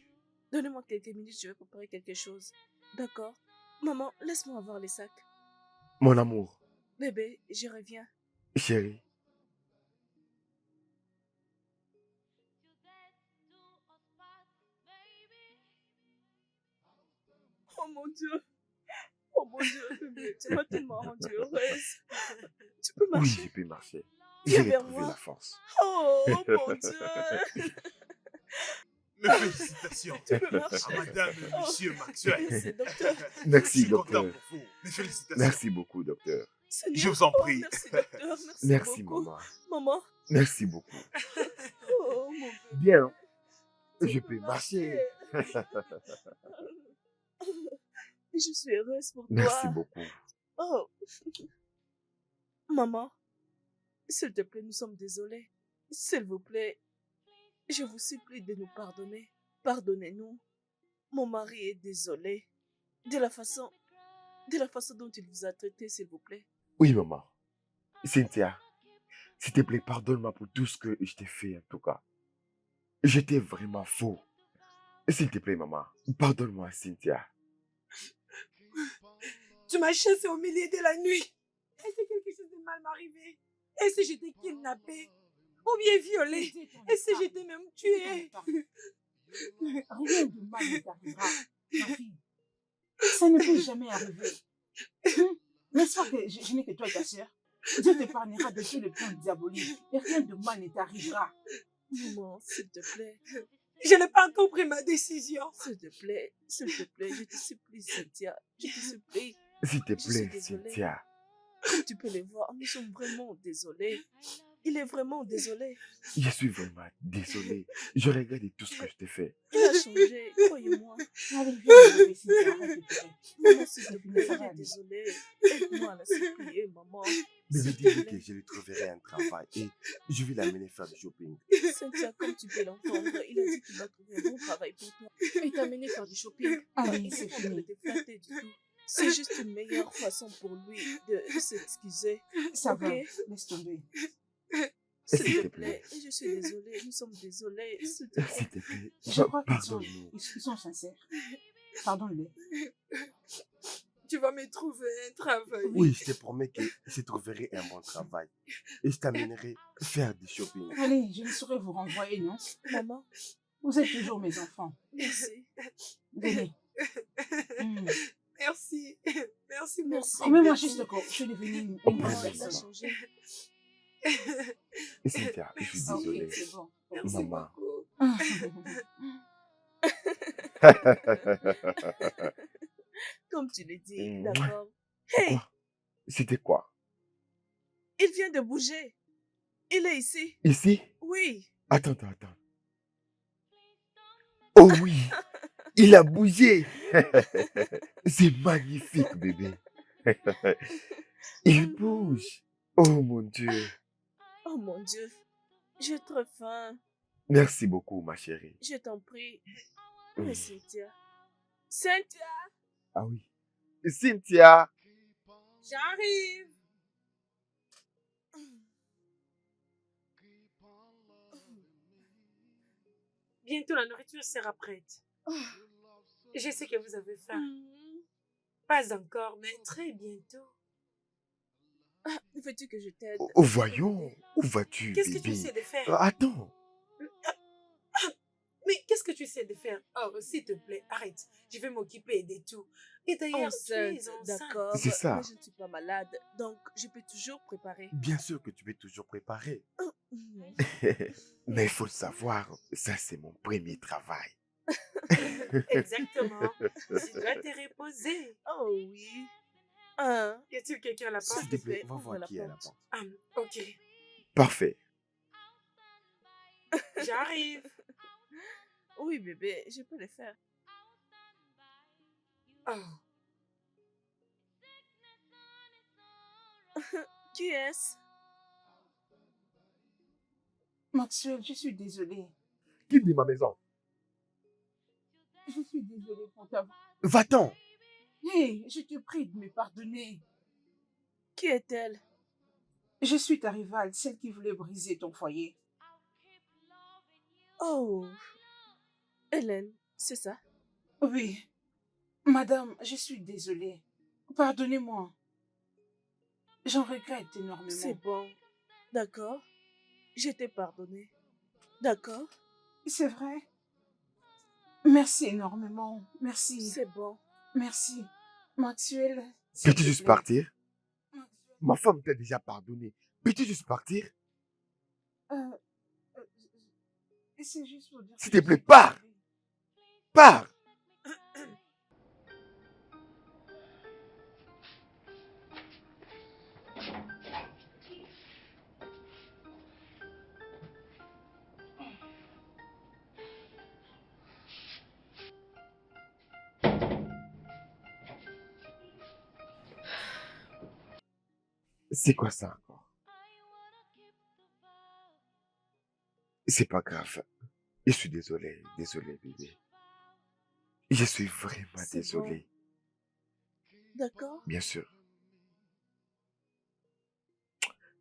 Donnez-moi quelques minutes, je vais préparer quelque chose. D'accord? Maman, laisse-moi avoir les sacs. Mon amour, Bébé, je reviens. chérie. Oh mon Dieu. Oh mon Dieu, bébé, tu m'as tellement rendue heureuse. Tu peux Oui, marcher? je peux marcher. Viens J'ai vers retrouvé moi. la force. Oh mon Dieu. Mes félicitations Tu peux marcher? à madame et Oh, monsieur Maxwell. merci, docteur. Je Merci, suis content docteur. pour vous. Mes félicitations. Merci beaucoup, docteur. Seigneur. Je vous en Oh, prie. merci, docteur. Merci, Merci, beaucoup. maman. Maman. Merci beaucoup. Oh, mon bébé. Bien, Tu je peux marcher. Je suis heureuse pour Merci toi. beaucoup. Oh. Maman, s'il te plaît, nous sommes désolés. S'il vous plaît, je vous supplie de nous pardonner. Pardonnez-nous. Mon mari est désolé. De la façon dont il vous a traité, s'il vous plaît. Oui, maman. Cynthia, s'il te plaît, pardonne-moi pour tout ce que je t'ai fait, en tout cas. J'étais vraiment faux. S'il te plaît, maman, pardonne-moi, Cynthia. Tu m'as chassé au milieu de la nuit. Et si quelque chose de mal m'arrivait? Et si j'étais kidnappée? Ou bien violée? Et si j'étais même tuée? Rien de mal ne t'arrivera, ma fille. Ça ne peut jamais arriver. N'est-ce pas que je n'ai que toi et ta sœur? Dieu t'épargnera de tous les plans diaboliques et rien de mal ne t'arrivera. Maman, s'il te plaît. Je n'ai pas encore pris ma décision. S'il te plaît, je te supplie, Cynthia, je te supplie. S'il te Je suis plaît, désolée. Cynthia. Comme tu peux les voir, nous sommes vraiment désolés. Il est vraiment désolé. Je suis vraiment désolé. Je regrette de tout ce que je t'ai fait. Il a changé, croyez-moi. Allez, viens, mon bébé, Cynthia, arrête de pleurer. Maman, s'il te plaît, Ça il va est aller. désolé. Aide-moi à la supplier, maman. Mais je S'il te dis que plaît. je lui trouverai un travail et je vais l'amener faire du shopping. Cynthia, comme tu peux l'entendre, il a dit qu'il va trouver un bon travail pour toi. Et t'amener faire du shopping. Allez, Il c'est n'est pas en train de fini. te flatter du tout. C'est juste une meilleure façon pour lui de s'excuser. Ça Ok? va, laisse tomber. S'il S'il te te plaît. plaît, je suis désolée, nous sommes désolés. S'il te plaît. S'il te plaît, Je crois qu'ils pardonne-nous. sont sincères. Pardonne-les. Tu vas me trouver un travail. Oui, je te promets que je trouverai un bon travail et je t'amènerai faire du shopping. Allez, je ne saurais vous renvoyer, non? Maman, Vous êtes toujours mes enfants. merci. Venez. Merci. Merci Merci. beaucoup. Promets-moi Merci. juste que je suis devenue une Oh, bonne Maman, il a personne. changé. Cynthia, je suis Ok, désolé. c'est bon. Merci Maman. beaucoup. Comme tu l'as dit, Mm. d'accord. Hey, Quoi? C'était quoi? il vient de bouger. Il est ici. Ici? Oui. Attends. Oh oui, il a bougé. C'est magnifique, bébé. Il bouge. Oh mon Dieu. Oh mon Dieu. J'ai trop faim. Merci beaucoup, ma chérie. Je t'en prie. Mm. Mais Cynthia. Cynthia. Ah oui. Cynthia. J'arrive. Bientôt, la nourriture sera prête. Je sais que vous avez faim. Mm. Pas encore, mais très bientôt. Ah, veux-tu que je t'aide? Oh, voyons, où vas-tu, Qu'est-ce que tu bébé? sais de faire? Attends. Mais qu'est-ce que tu sais de faire? Oh, s'il te plaît, arrête. Je vais m'occuper de tout. Et d'ailleurs, tu es Enceinte, enceinte. d'accord. C'est ça. Mais je ne suis pas malade, donc je peux toujours préparer. Bien sûr que tu peux toujours préparer. Mm. Mais il faut le savoir, ça c'est mon premier travail. Exactement. Tu dois te reposer. Oh oui. Hein? Y a-t-il quelqu'un à la porte? S'il te plaît, plaît, va ouvre voir la qui est à la porte. porte. Ok. Parfait. J'arrive. Oui, bébé, je peux le faire. Oh, Qui est-ce? Maxwell, je suis désolée. Quitte de ma maison. Je suis désolée pour ta... Va-t'en. Hé, je te prie de me pardonner. Qui est-elle? Je suis ta rivale, celle qui voulait briser ton foyer. Oh, Hélène, c'est ça? Oui, madame, je suis désolée. Pardonnez-moi. J'en regrette C'est énormément. bon. D'accord. Je t'ai pardonné. D'accord? C'est vrai? Merci énormément. Merci. C'est bon. Merci. Maxwell, s'il Peux-tu te juste plaît. partir? Maxwell, Ma femme t'a déjà pardonné. Peux-tu juste partir? euh, euh, c'est juste pour dire S'il que te je plaît, suis pars. désolée. Pars. C'est quoi ça encore? C'est pas grave. Je suis désolé. Désolé, bébé. Je suis vraiment C'est désolé. D'accord? Bien sûr.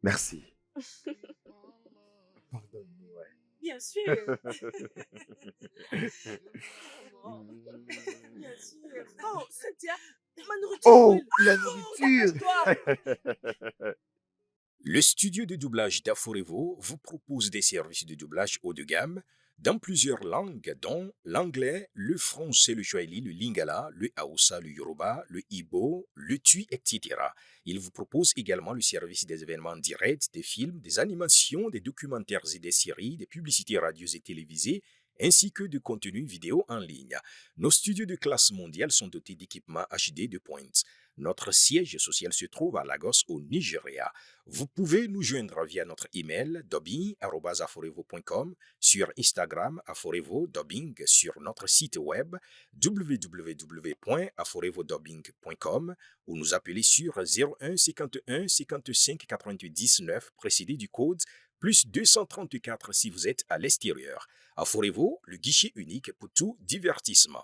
Merci. Pardonne-moi. bien sûr. Bien sûr. Oh, Cynthia, ma nourriture Oh, brûle. la Oh, nourriture. dépêche-toi. Le studio de doublage d'Aforevo vous propose des services de doublage haut de gamme dans plusieurs langues, dont l'anglais, le français, le swahili, le lingala, le haoussa, le yoruba, le ibo, le tui, etc. Il vous propose également le service des événements directs, des films, des animations, des documentaires et des séries, des publicités radios et télévisées, ainsi que de contenus vidéo en ligne. Nos studios de classe mondiale sont dotés d'équipements HD de pointe. Notre siège social se trouve à Lagos, au Nigeria. Vous pouvez nous joindre via notre email dubbing@aforevo.com, sur Instagram aforevo-dubbing, sur notre site web www.aforevodubbing.com ou nous appeler sur 01 51 55 99 précédé du code plus 234 si vous êtes à l'extérieur. Aforevo, le guichet unique pour tout divertissement.